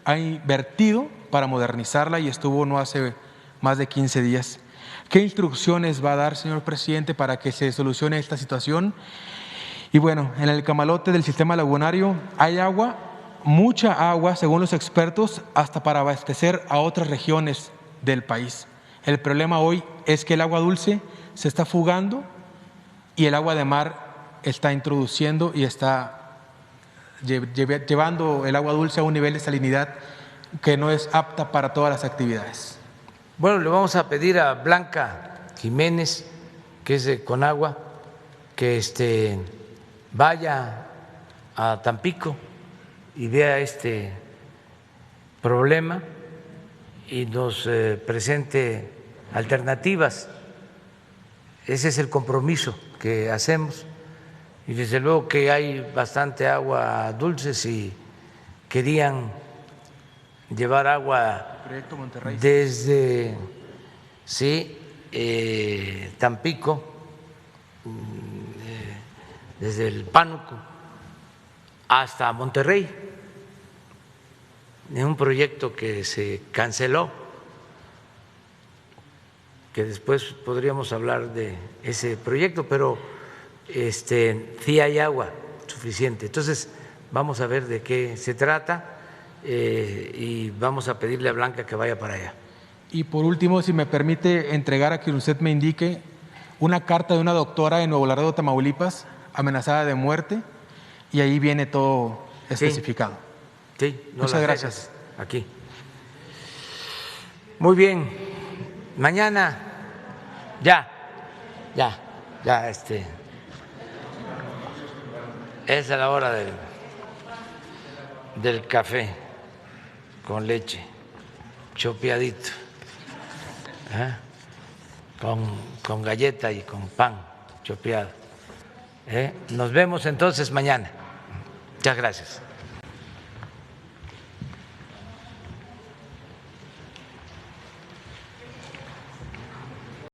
Q: ha invertido para modernizarla y estuvo no hace más de 15 días. ¿Qué instrucciones va a dar, señor presidente, para que se solucione esta situación? Y bueno, en el camalote del sistema lagunario hay agua, mucha agua, según los expertos, hasta para abastecer a otras regiones del país. El problema hoy es que el agua dulce se está fugando y el agua de mar está introduciendo y está llevando el agua dulce a un nivel de salinidad que no es apta para todas las actividades.
A: Bueno, le vamos a pedir a Blanca Jiménez, que es de Conagua, que vaya a Tampico y vea este problema y nos presente alternativas. Ese es el compromiso que hacemos y desde luego que hay bastante agua dulce. Si querían llevar agua desde Tampico, desde el Pánuco hasta Monterrey, en un proyecto que se canceló, que después podríamos hablar de ese proyecto, pero sí hay agua suficiente. Entonces vamos a ver de qué se trata y vamos a pedirle a Blanca que vaya para allá.
Q: Y por último, si me permite entregar a quien usted me indique una carta de una doctora en Nuevo Laredo, Tamaulipas, amenazada de muerte, y ahí viene todo especificado.
A: Sí,
Q: muchas gracias.
A: Aquí. Muy bien. Mañana ya es la hora del café con leche, chopeadito, con galleta y con pan chopeado. Nos vemos entonces mañana. Muchas gracias.